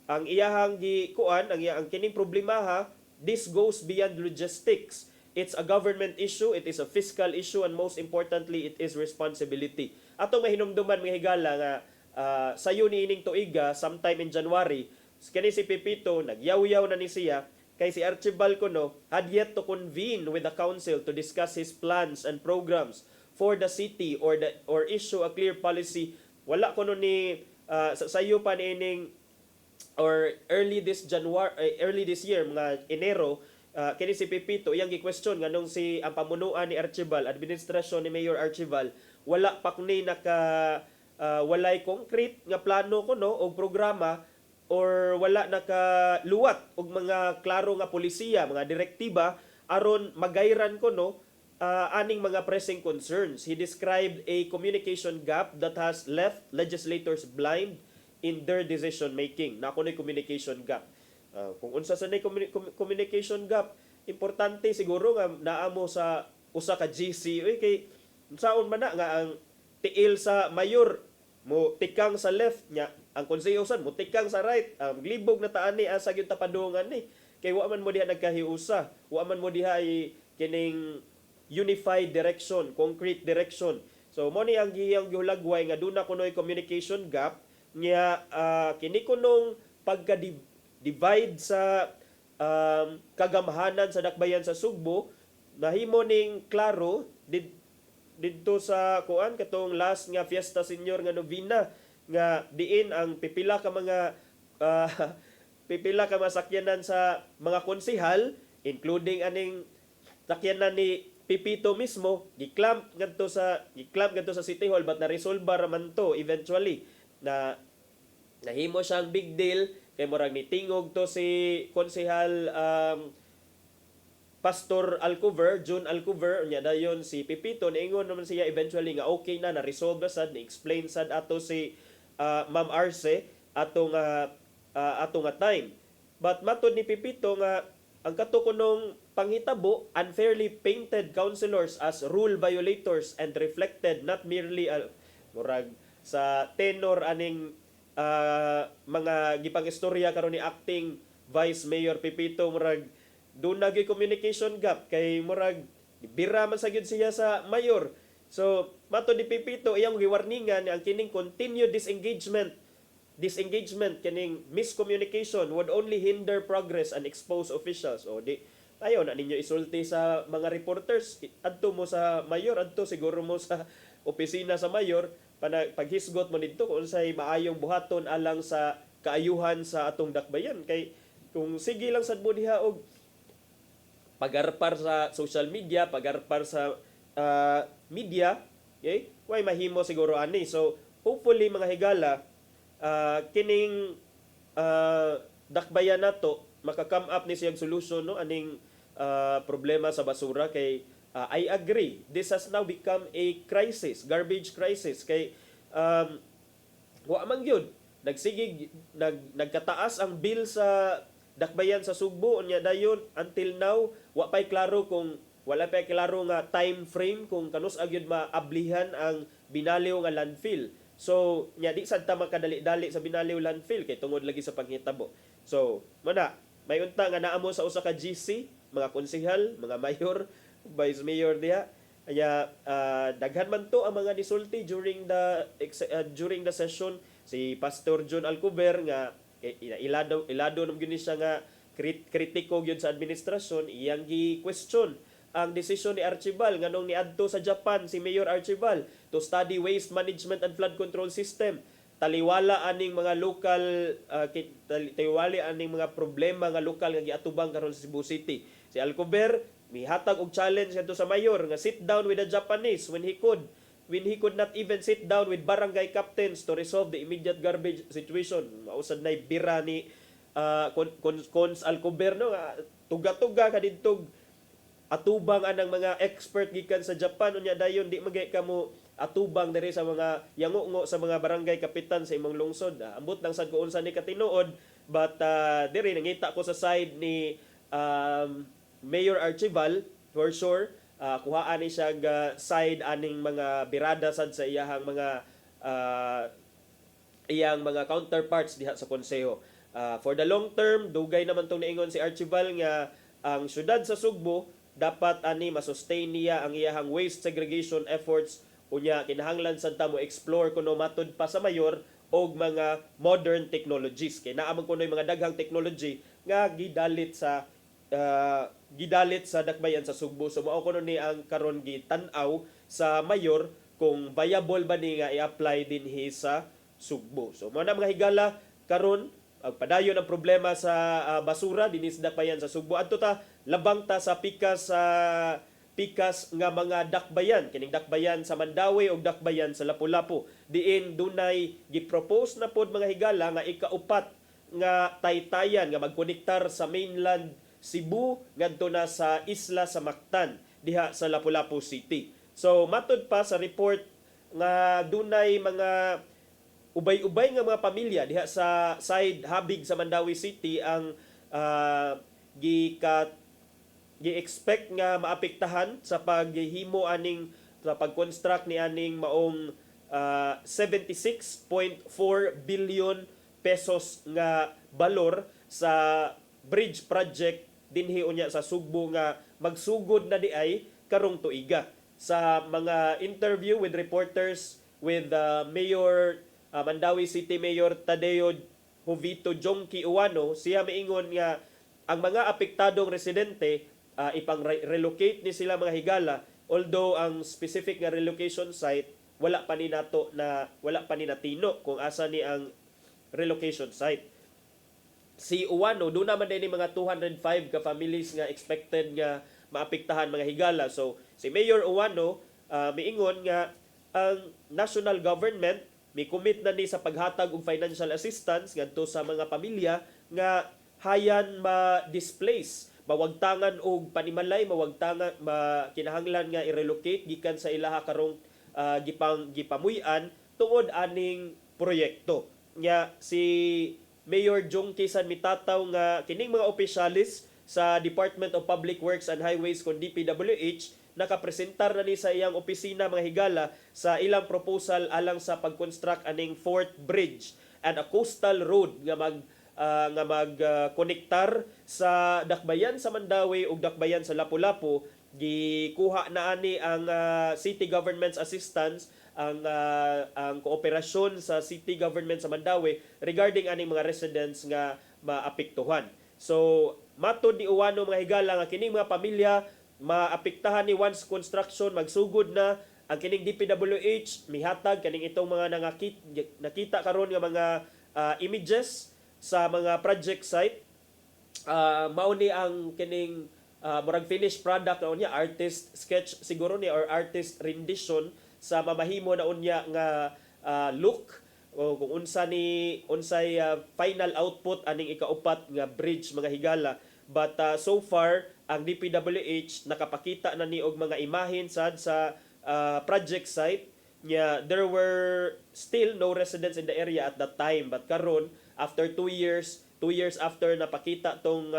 ang iyahang gikuan ang kining problema this goes beyond logistics. It's a government issue, it is a fiscal issue, and most importantly, it is responsibility. Atong mahinumduman mga higala nga sayo ni ining tuiga, sometime in January, kani si Pepito, nagyaw-yaw na ni siya, kay si Archibald kuno had yet to convene with the council to discuss his plans and programs for the city or issue a clear policy. Wala kuno ni sayo pa ni ining or early this year, mga Enero, kini si Pepito iyang gi-question nganong ang pamunuan ni Archibald, administrasyon ni Mayor Archibald, wala pa ni walay concrete nga plano kuno o programa or wala nakaluwat og mga klaro nga polisiya, mga direktiba aron magayran ko aning mga pressing concerns. He described a communication gap that has left legislators blind in their decision making. Na kuno'y communication gap. Kung unsa sa communication gap, importante siguro nga naamo sa usa ka GC kay unsaon man na nga ang tiil sa mayor mo tikang sa left nya, ang konseyosan mo tikang sa right. Glibog na taani asa gyud tapadungan ni. Kay wa man mo diha nagkahiusa, wa man mo diha kining unified direction, concrete direction. So mo ni ang gihang gihulagway nga duna kunoy communication gap nya kini kunong pagka-divide sa kagamhanan sa dakbayan sa Sugbo nahimo ning klaro didto sa kuan katong last nga Fiesta Senior nga novena nga diin ang pipila ka mga sakyanan sa mga konsehal including aning sakyanan ni Pipito mismo giklamp ngadto sa City Hall but na-resolve raman to eventually na nahimo siyang big deal kay murag nitingog to si konsehal Pastor Alcover, June Alcover, nya dayon si Pipito niingon naman siya eventually nga okay na resolve na sad, ni-explain sad ato si Ma'am Arce ato nga time. But matod ni Pipito nga ang katukunong panghitabo unfairly painted councilors as rule violators and reflected not merely murag sa tenor aning mga gipang istorya karon ni acting Vice Mayor Pipito murag doon naging communication gap kay murag bira man sa gyud siya sa mayor. So mato ni Pipito iyang giwarningan ang kining continued disengagement kining miscommunication would only hinder progress and expose officials. O di ayo na ninyo isulti sa mga reporters adto mo sa mayor, adto siguro mo sa opisina sa mayor paghisgot mo dito kung unsay maayong buhaton alang sa kaayuhan sa atong dakbayan. Kay kung sige lang sad mo diha og pagarpar sa social media, pagarpar sa media, okay? Way mahimo siguro ani. So hopefully mga higala kining dakbayan nato maka-come up ni siyang solution aning problema sa basura kay I agree. This has now become a crisis, garbage crisis kay wa man gyud nagkataas ang bill sa dakbayan sa Sugbo unya dayon until now wala pay klaro nga time frame kung kanus agyud maablihan ang binaliw nga landfill. So nya di sad ta makadali-dali sa binaliw landfill kay tungod lagi sa panghitabo. So may unta nga naamo sa usa ka GC, mga konsehal, mga mayor, vice mayor diha. Kaya daghan man to ang mga nisulti during the session. Si Pastor John Alcover nga ilado nam gyud siya nga kritiko gyud sa administrasyon, iyang gi-question ang desisyon ni Archibald nganong niadto sa Japan si Mayor Archibald to study waste management and flood control system. Taliwala aning mga local taliwali aning mga problema nga lokal nga giatubang karon sa Cebu City. Si Alcover mihatag og challenge kadto sa mayor nga sit down with the Japanese when he could not even sit down with barangay captains to resolve the immediate garbage situation. Mausad na bira ni Cons Alcover no tuga-tuga kadidtog atubang anang mga expert gikan sa Japan unya dayon di magay kamo atubang diri sa mga yango sa mga barangay kapitan sa imong lungsod. Ambot lang sad ko unsa ni katinuod but diri nangita ko sa side ni Mayor Archibald for sure kuhaan ni siya side aning mga birada sad sa iyang mga counterparts diha sa konseho. For the long term dugay naman tong niingon si Archibald nga ang syudad sa Sugbo dapat ani masustain niya ang iyang waste segregation efforts unya kinahanglan sad ta mo explore kuno matud pa sa mayor og mga modern technologies kay naa man kunoy mga daghang technology nga gidalit sa dakbayan sa Sugbo. So mao kuno ni ang karon gitan-aw sa mayor kung viable ba ni nga i-apply dinhi sa Sugbo. So mao na mga higala karon ang padayon ang problema sa basura dinhi sa dakbayan sa Sugbo. Adto ta labang ta sa pikas nga mga dakbayan, kining dakbayan sa Mandawi o dakbayan sa Lapu-Lapu. Diin dunay gipropose na pod mga higala nga ikaupat nga taytayan nga magkonektar sa mainland Cebu ngadto na sa isla sa Mactan diha sa Lapu-Lapu City. So matud pa sa report nga dunay mga ubay-ubay nga mga pamilya diha sa side habig sa Mandawi City ang gi-expect nga maapektahan sa paghimo aning sa pag-construct ni aning maong 76.4 billion pesos nga balor sa bridge project dinhi unya sa Sugbo nga magsugod na diay karong tuiga. Sa mga interview with reporters with Mayor Mandawi City Mayor Tadeo Jovito Jongki Uwano, siya miingon nga ang mga apektadong residente ipang-relocate ni sila mga higala, although ang specific nga relocation site wala pa ni natino kung asa ni ang relocation site. Si Uwano, doon naman din mga 205 ka families nga expected nga maapektahan mga higala. So, si Mayor Uwano miingon nga ang national government may commit na ni sa paghatag og financial assistance ngadto sa mga pamilya nga hayan ma-displace, mawagtangan og panimalay, mawagtangan kinahanglan nga i-relocate gikan sa ilaha karong gipamuy-an tungod aning proyekto. Nya si Mayor Jongki San mitataw nga kining mga opisyalis sa Department of Public Works and Highways kon DPWH nakapresentar na ni sa iyang opisina mga higala sa ilang proposal alang sa pag-construct aning fourth bridge and a coastal road nga magkonektar sa Dakbayan sa Mandawi ug Dakbayan sa Lapu-Lapu. Gikuha na ani ang city government's assistance, ang kooperasyon sa city government sa Mandawi regarding aning mga residents nga maapektuhan. So matod ni Uwano mga higala nga kining mga pamilya maapektahan ni once construction magsugod na ang kining DPWH mihatag kaning itong mga nakita karon nga mga images sa mga project site. Mao ni ang kining murag finished product na unya, artist sketch siguro ni or artist rendition sa mamahimo na unya nga look o kung unsay final output aning ikaupat nga bridge mga higala. But so far ang DPWH nakapakita na ni og mga imahen sad sa project site nya there were still no residents in the area at that time, but karon after 2 years after napakita tong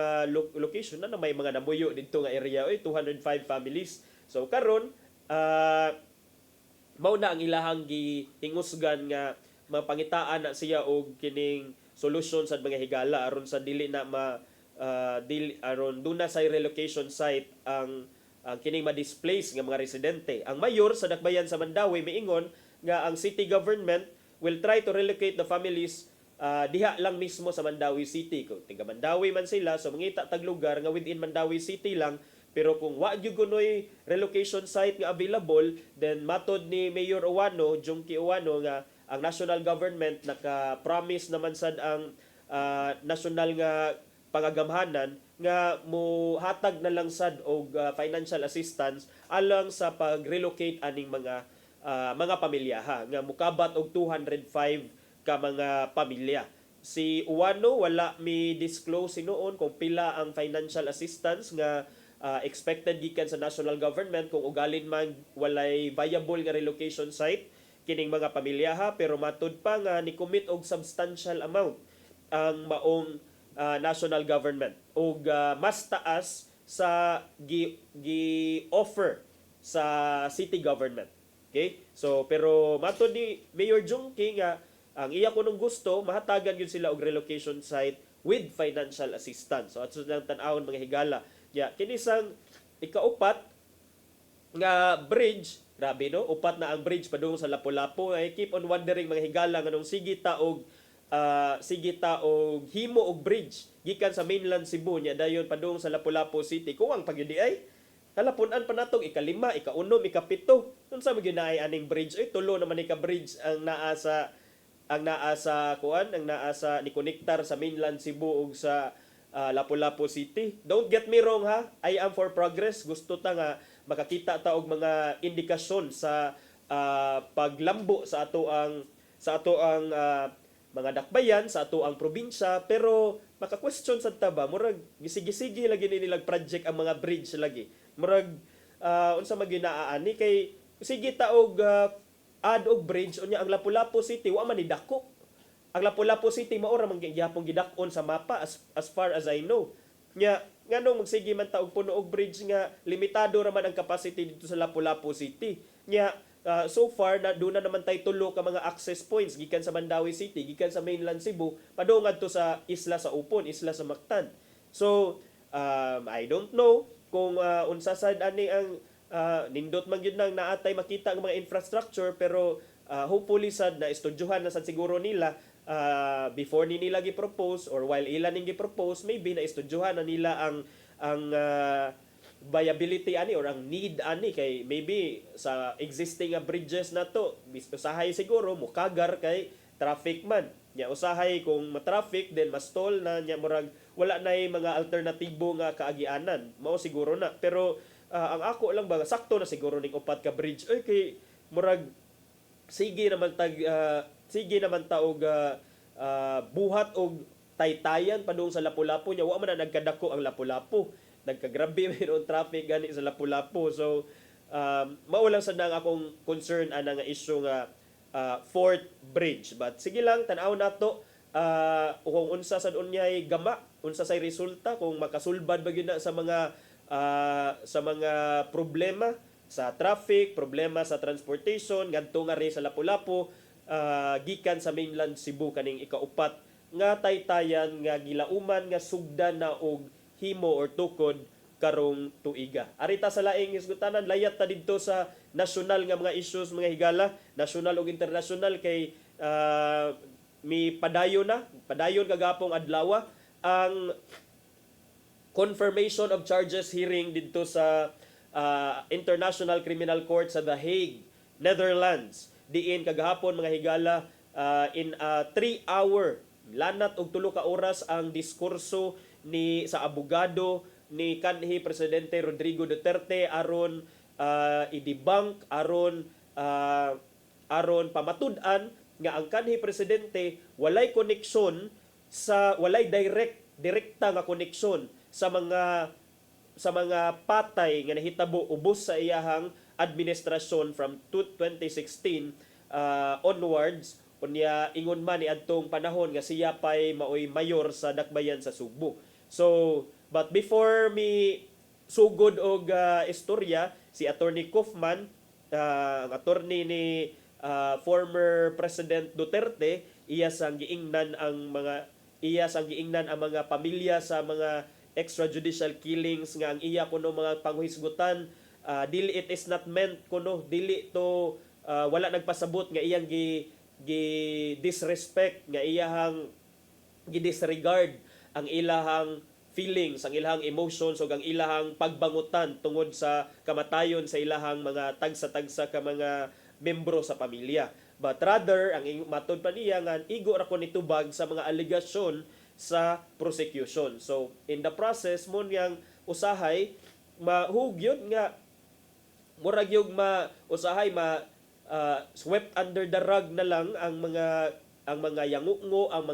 location na may mga namuyo dito nga area 205 families. So karon mao na ang ilahang gihingusgan nga mapangitaan na siya og kining solusyon sa mga higala aron sa dili na aron duna sa relocation site ang kining ma-displace nga mga residente. Ang mayor sa Dakbayan sa Mandawi miingon nga ang city government will try to relocate the families diha lang mismo sa Mandawi City. Kung tiga Mandawi man sila, so mangita tag lugar nga within Mandawi City lang. Pero kung wa gyud kunoy relocation site nga available, then matod ni Mayor Uwano, Jongki Uwano, nga ang national government naka-promise naman sad ang national nga pangagamhanan nga mohatag na lang sad og financial assistance alang sa pag-relocate aning mga pamilya nga mukabat og 205 ka mga pamilya. Si Uwano wala mi disclose sinuon kung pila ang financial assistance nga expected gikan sa national government kung ugalin man walay viable nga relocation site kining mga pamilya pero matud pa nga ni commit og substantial amount ang maong national government og mas taas sa gi-offer sa city government. Okay? So pero matud ni Mayor Jongki nga ang iya kunong gusto mahatagan yun sila og relocation site with financial assistance. So at so nang tan-awon mga higala. Kinisang ikaupat nga bridge, grabe no, upat na ang bridge padung sa Lapu-Lapu. I keep on wondering mga higala nganong sigita og himo og bridge gikan sa mainland Cebu nya dayon padung sa Lapu-Lapu City. Kung ang pagyudi ay kalapun-an pa natong ika-5, ika-6, ika-7. Unsa mo gyud naay aning bridge? Ay tulo naman ni ka bridge ang naa sa ni konektar sa mainland Cebu ug sa Lapu-Lapu City. Don't get me wrong ha, I am for progress. Gusto ta nga makakita ta og mga indikasyon sa paglambo sa ato ang mga dakbayan sa ato ang probinsya, pero maka-question sa taba, murag gisigi-sigi lagi nilang project ang mga bridge lagi. Murag unsa maginaani kay sige taog add og bridge unya ang Lapu-Lapu City wa man ni dako. Ang Lapu-Lapu City mao ra man gyapon gidak-on sa mapa as far as I know. Nya nganong magsige man ta og puno og bridge nga limitado ra man ang capacity dito sa Lapu-Lapu City. Nya so far na doon na naman tayo tulo ka mga access points gikan sa Mandawi City, gikan sa mainland Cebu, padung adto sa isla sa Upon, isla sa Mactan. So I don't know kung unsa sad ani ang nindot man gyud nang naatay makita ang mga infrastructure, pero hopefully sad na estudyohan na sad siguro nila before ni nila gi-propose or while ila ning gi-propose, maybe na estudyohan na nila ang viability ani or ang need ani, kay maybe sa existing bridges na to usahay siguro mukagar kay traffic man nya, usahay kung ma-traffic then ma-stall na nya, murag wala na mga alternatibo nga kaagianan, mao siguro na. Pero ang ako lang ba sakto na siguro ning upat ka bridge kay murag sige naman taog buhat og taytayan padung sa Lapu-Lapu nya, wa man na nagkadako ang Lapu-Lapu, nagkagrabe mayroon traffic gani sa Lapu-Lapu. So mao lang sad nang akong concern ana nga issue nga fourth bridge. But sige lang tan-aw nato kung unsa sad unyay gama, unsa say resulta, kung makasulbad ba gyud na sa mga problema sa traffic, problema sa transportation ngadto nga ri sa Lapu-Lapu gikan sa mainland Cebu kaning ikaupat nga taytayan nga gilauman nga sugdan na og himo or tukod karong tuiga. Arita sa laing hisgutanan, layat ta didto sa national nga mga issues mga higala, national ug international, kay mi padayon kagapong adlaw ang confirmation of charges hearing didto sa International Criminal Court sa The Hague, Netherlands. Diin kagahapon mga higala in a 3-hour lanat og 3 ka oras ang diskurso sa abogado ni kanhi Presidente Rodrigo Duterte aron i-debunk aron pamatud-an nga ang kanhi presidente walay koneksyon walay direkta nga koneksyon sa mga patay nga nahitabo ubos sa iyahang administrasyon from 2016 onwards, unya ingon man ni adtong panahon nga siya pay maoy mayor sa dakbayan sa Subo. So but before mi sugod og istorya, si Attorney Kaufman, ang attorney ni former President Duterte, iya sang giingnan ang mga pamilya sa mga extrajudicial killings nga ang iya kuno mga panghisgutan, dili it is not meant kuno, dili to wala nagpasabot nga iyang disrespect, nga iyahang disregard ang ilahang feelings, ang ilahang emotions ug ang ilahang pagbangutan tungod sa kamatayon sa ilahang mga tagsa-tagsa ka mga membro sa pamilya. But rather, ang matod pa niya nga igo ra ko nitubag sa mga alegasyon sa prosecution. So in the process mo niyang usahay mahugyod nga murag yung swept under the rug na lang ang mga yangungo, ang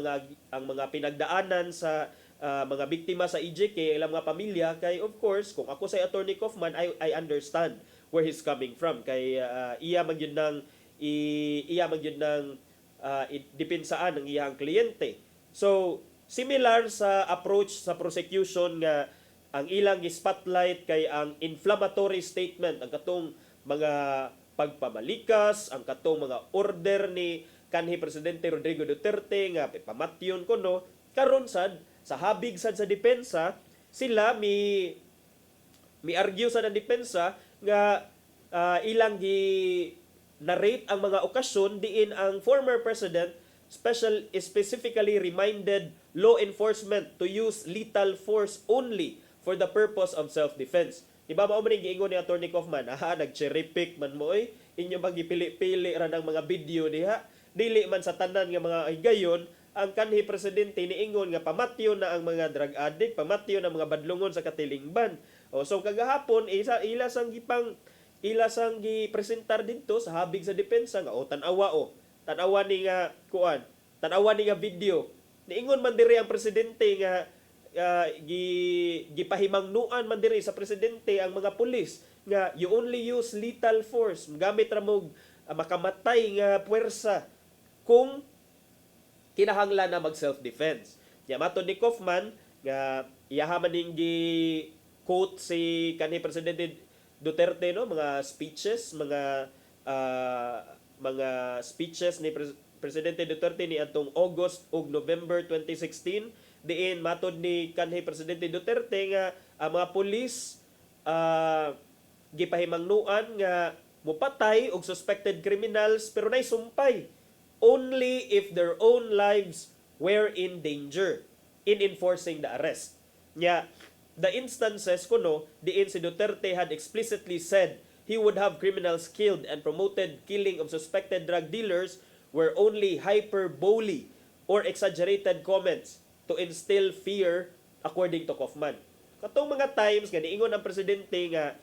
mga pinagdaanan sa mga biktima sa EJK, ilang mga pamilya. Kay of course kung ako sa Attorney Kaufman, I understand where he's coming from, kay iya man gyud nang idepensaan ang iyang kliyente. So similar sa approach sa prosecution nga ang ilang spotlight kay ang inflammatory statement, ang katong mga pagpamalikas, ang katong mga order ni kanhi Presidente Rodrigo Duterte nga pamatyon kuno, karon sad sa habig sad sa depensa, sila mi argue sa depensa nga ilang narrate ang mga okasyon diin ang former president specifically reminded law enforcement to use lethal force only for the purpose of self-defense. Diba mao man giingon ni Attorney Kaufman, nag-cherry pick man mo inyo magipili-pili ra ng mga video diha, dili man sa tanan nga mga higayon ang kanhi presidente niingon nga pamatyon na ang mga drug addict, pamatyon ang mga badlungon sa katilingban. So kagahapon ila sang gipresentar didto sa habig sa depensa nga tanawa ni nga kuan tanawan ni nga video. Niingon man diri ang presidente nga gipahimangnuan man diri sa presidente ang mga pulis nga you only use lethal force, gamit ra mo makamatay nga puwersa kung kinahanglan na mag self-defense. Ya matod ni Kaufman nga iyaha man ning quote si kanhi presidente Duterte no, mga speeches ni Presidente Duterte ni atong August ug November 2016 diin matod ni kanhi Presidente Duterte nga ang mga pulis gipahimangnuan nga mupatay og suspected criminals pero nay sumpay only if their own lives were in danger in enforcing the arrest. Nya the instances kuno diin si Duterte had explicitly said he would have criminals killed and promoted killing of suspected drug dealers were only hyperbole or exaggerated comments to instill fear, according to Kaufman. Katong mga times nga niingon ang presidente nga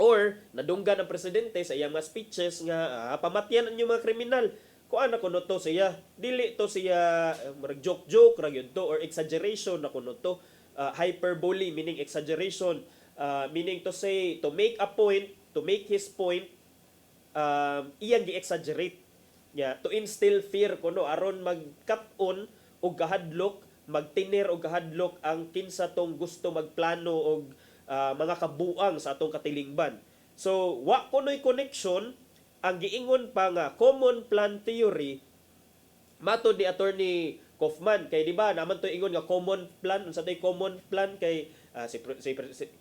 or nadunggan ang presidente sa iyang mga speeches nga pamatyan ang mga kriminal. Kuan ako no to siya, dili to siya joke ra gyud to or exaggeration ako no to. Hyperbole meaning exaggeration, meaning to say to make a point, to make his point, iyang gi-exaggerate niya to instill fear kuno aron magkat-on og kahadlok, magtiner og kahadlok ang kinsa tong gusto magplano og mga kabuang sa atong katilingban. So wa kunoy connection ang giingon pa nga common plan theory matod ni Attorney Kaufman kay di ba naman to ingon nga common plan unsa tay common plan kay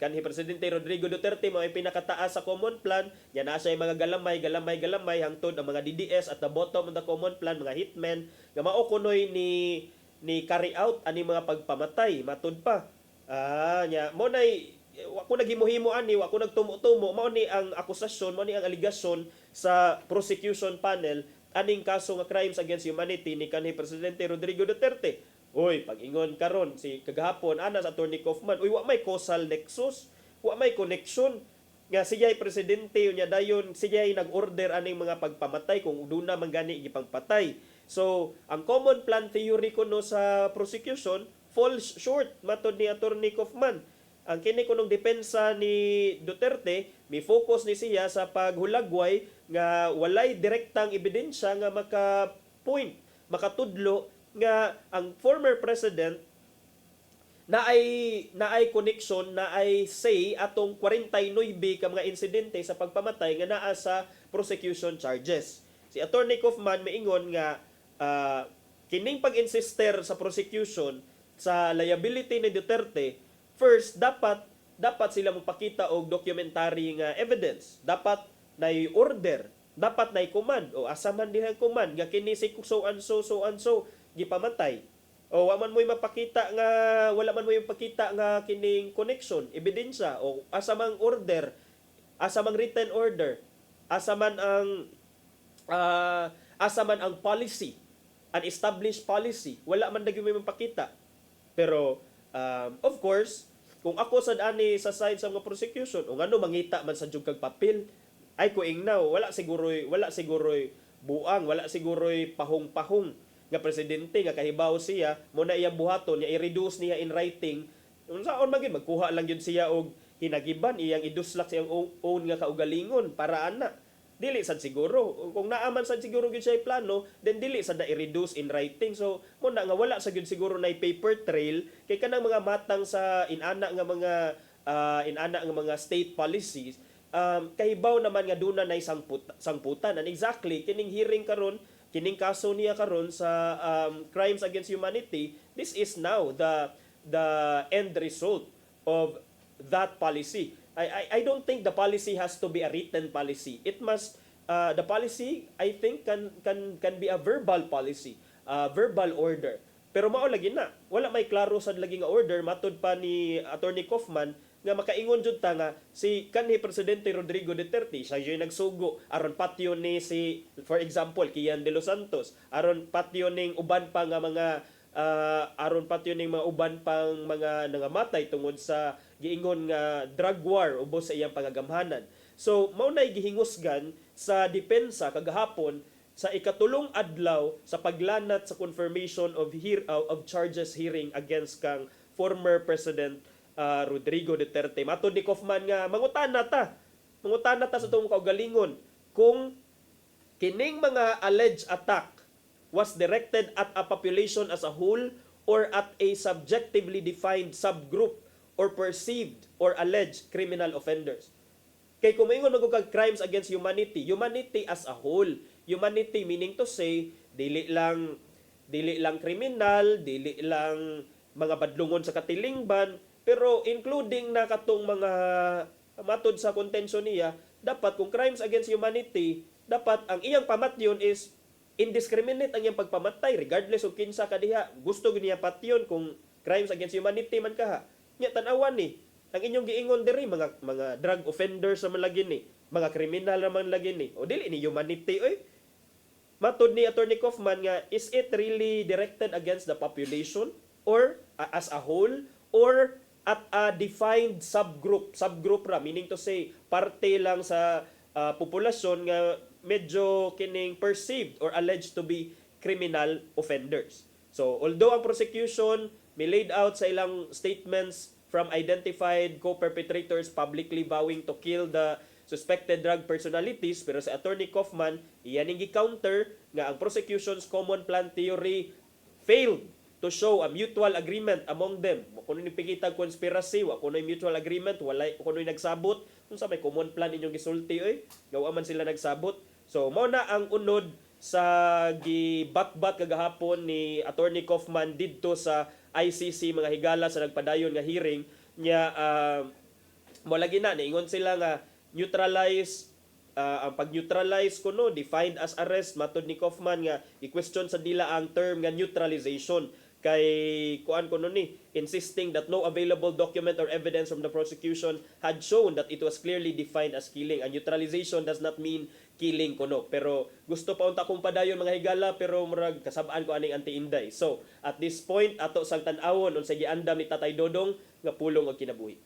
kanhi Presidente Rodrigo Duterte mao ay pinakataas sa common plan nya naa siya mga galamay hangtod ang mga DDS at the bottom of the common plan mga hitmen nga mao kunoy ni carry out ani mga pagpamatay matud pa nya mo nay wa ko naghimuhimo ani wa ko nagtumo-tumo mao ni ang akusasyon mao ni ang aligasyon sa prosecution panel aning kaso nga crimes against humanity ni kanhi Presidente Rodrigo Duterte. Oy, pag-ingon karon si kagahapon ana sa Attorney Kaufman, oy wa may causal nexus, wa may connection nga siya'y presidente unya dayon siya'y nag-order aning mga pagpamatay kung duna man gani gipangpatay. So, ang common plan theory kuno sa prosecution falls short matod ni Attorney Kaufman. Ang kini kunong depensa ni Duterte, mi focus ni siya sa paghulagway nga walay direktang ebidensya nga makatudlo nga ang former president na ay connection, na ay say atong 49 ka mga insidente sa pagpamatay nga naa sa prosecution charges. Si Attorney Kaufman maingon nga kining pag-insister sa prosecution sa liability ni Duterte, first dapat sila magpakita og documentary nga evidence. Dapat nay order, dapat nay command o asaman diha command nga kini si so and so gipamatay. O wala man mo mapakita nga kining connection, ebidensya o asamang order, asamang written order, asaman ang policy, an established policy, wala man dagyo may mapakita. Pero of course, kung ako sad ani sa side sa mga prosecution o ngano mangita man sa jug kag papel, ay kuing now wala siguro buang, wala siguro pahong-pahong nga presidente nga kahibaw siya mo na iya buhaton niya i-reduce niya in writing unsaon man gyud magkuha lang gyud siya og hinagiban iyang iduslak sa iyang own nga kaugalingon para ana dili sad siguro kung naaman sad siguro gyud siya plano then dili sad na i-reduce in writing. So mo na nga wala sa gyud siguro na paper trail kay kanang mga matang sa inana nga mga state policies kahibaw naman nga duna nay sangputan and exactly kining hearing karon, kining kaso niya karon sa crimes against humanity, this is now the end result of that policy. I don't think the policy has to be a written policy. It must the policy I think can be a verbal policy, verbal order. Pero mao lagi na wala may klaro sad lagi nga order matud pa ni Attorney Kaufman nga makaingon jud ta nga si kanhi Presidente Rodrigo Duterte siya yung nagsugo aron patyo ni si for example Kian de los Santos, aron patyo ning uban pa nga mga mga uban pang mga nangamatay tungod sa giingon nga drug war ubos sa iyang pangagamhanan. So mao nay gihingusgan sa depensa kagahapon sa ikatulong adlaw sa paglanat sa confirmation of charges hearing against kang former President Rodrigo Duterte. Matod ni Kaufman nga mangutana ta sa itong kaugalingon kung kining mga alleged attack was directed at a population as a whole or at a subjectively defined subgroup or perceived or alleged criminal offenders. Kay kung maingon magugag crimes against humanity as a whole. Humanity meaning to say, dili lang kriminal, dili lang mga badlungon sa katilingban, pero including na katong mga matod sa contention niya, dapat kung crimes against humanity, dapat ang iyang pamatyon is indiscriminate ang iyang pagpamatay regardless of kinsa ka diha. Gusto niya patyon kung crimes against humanity man kaha. Nya tan-awan ni ang inyong giingon diri mga drug offenders naman lagi ni, mga kriminal naman lagi ni. O dili ni humanity oy. Matod ni Attorney Kaufman nga, is it really directed against the population or as a whole or at a defined subgroup? Subgroup ra, meaning to say, parte lang sa populasyon nga medyo kining perceived or alleged to be criminal offenders. So, although ang prosecution may laid out sa ilang statements from identified co-perpetrators publicly vowing to kill the suspected drug personalities, pero sa Attorney Kaufman, iyan yung counter nga ang prosecution's common plan theory failed to show a mutual agreement among them. Kung yung pikitag conspiracy, kung yung mutual agreement, kung yung nagsabot, kung sa may common plan inyong gisulti, gawa man sila nagsabot. So, mao na ang unod sa gibatbat kagahapon ni Attorney Kaufman didto sa ICC mga higala sa nagpadayon nga hearing niya. Mo lagi na niingon sila nga neutralize ang pag-neutralize kuno defined as arrest. Matod ni Kaufman nga i-question sa dila ang term nga neutralization kay kuan kuno ni insisting that no available document or evidence from the prosecution had shown that it was clearly defined as killing. And neutralization does not mean killing kuno, pero gusto pa unta kong padayon mga higala, pero murag kasabaan ko aning anti-inday. So at this point ato sang tan-awon unsay giandam ni Tatay Dodong nga pulong og kinabuhi.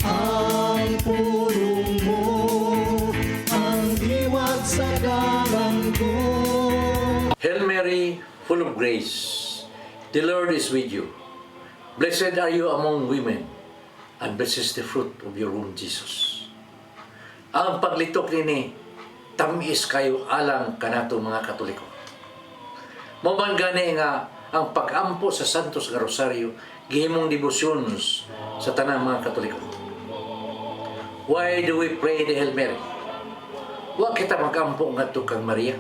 Ang pulong mo, ang diwag sa galang ko. Hail Mary, full of grace, the Lord is with you. Blessed are you among women, and blessed is the fruit of your womb, Jesus. Ang paglitok nini, tamis kayo alang kanato mga Katoliko. Maman gani nga ang pag-ampo sa Santos nga Rosario, gihimong devotions sa tanang mga Katoliko. Why do we pray the Hail Mary? Wa kita mag-ampo ngadto kang Maria.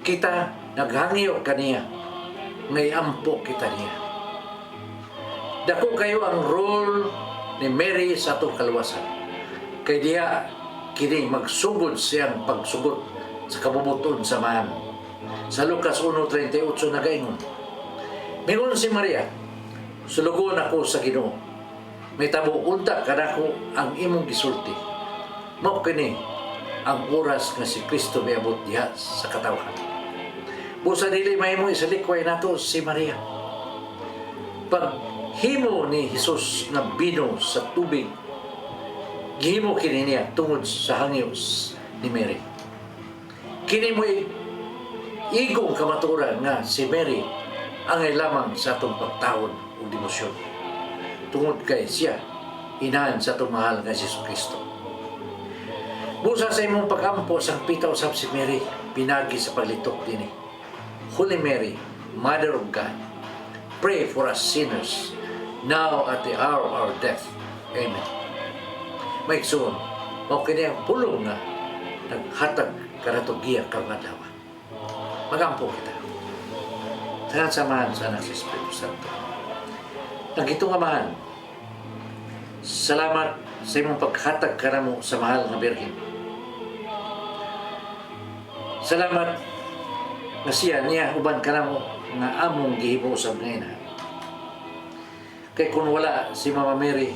Kita naghangyo kaniya, ngay ampo kita niya. Dako kayo ang role ni Mary sa atong kaluwasan. Kay diya kini magsugod siyang pagsugot sa kabubuton sa man. Sa Lucas 1:38 nagaingon, mingon si Maria, sulugon ako sa Ginoo. May tabo unta kanako ang imong gisulti. Mao kini ang oras nga si Kristo miabot diha sa katawhan. Busa dili mahimo isalikway nato si Maria. Paghimo ni Jesus nga bino sa tubig, gihimo kini niya tungod sa hangyos ni Mary. Kini mo igong kamaturan nga si Mary ang lamang sa atong pagtawon o demosyon. Tungod kay siya, inahan sa atong mahal nga Jesus Kristo. Busa sa imong pag-ampo sang pita usab si Mary, pinagi sa paglitok dinhi. Holy Mary, Mother of God, pray for us sinners, now at the hour of our death. Amen. Maigsoon, mao kini ang pulong nga naghatag kanato giya karong adlaw. Magampo kita. Sa samahan sa anak sa Espiritu Santo. Nagitong amahan, salamat sa imong paghatag kanamo sa mahal nga Birhen. Salamat nga siya niya uban kanamo nga among gihimo usab ngayon. Kay kung wala si Mama Mary,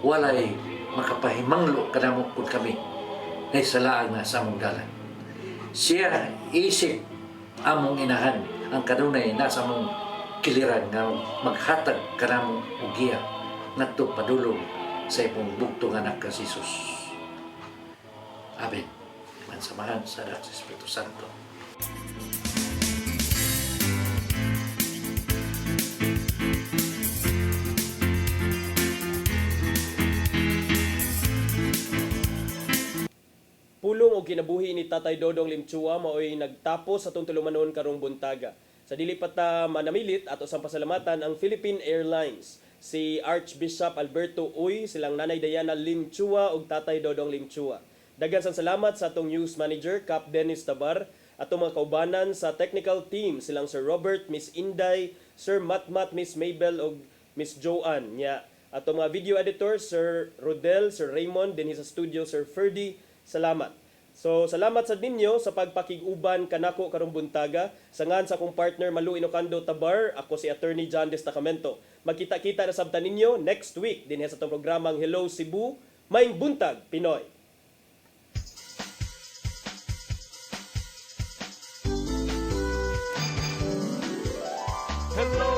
walay makapahimanglo kanamo kun kami na isalaan na sa among dalan. Siya isip among inahan ang kanunay nasa mong kiliran nga maghatag ka namong ugiya ngadto padulong sa imong bugtong anak ka Jesus. Amen. Mansamahan sa Anak sa Espiritu Santo. Pulong o kinabuhi ni Tatay Dodong Limchua mao'y nagtapos sa tulumanon karong buntaga. Sa dili pa ta manamilit ato sa pasalamatan ang Philippine Airlines, si Archbishop Alberto Uy, silang Nanay Diana Limchua ug Tatay Dodong Limchua. Daghan sang salamat sa atong news manager Cap Dennis Tabar, atong mga kaubanan sa technical team silang Sir Robert, Miss Inday, Sir Matmat, Miss Mabel ug Miss Joanne nya. Atong mga video editor Sir Rodel, Sir Raymond, dinhi sa studio Sir Ferdy. Salamat. So, salamat sa ninyo sa pagpakig-uban kanako karong buntaga. Sangan sa akong partner Malu Inocando Tabar, ako si Attorney John Destacamento. Magkita-kita na sabta ninyo next week din sa itong programang Hello Cebu, Maing Buntag, Pinoy. Hello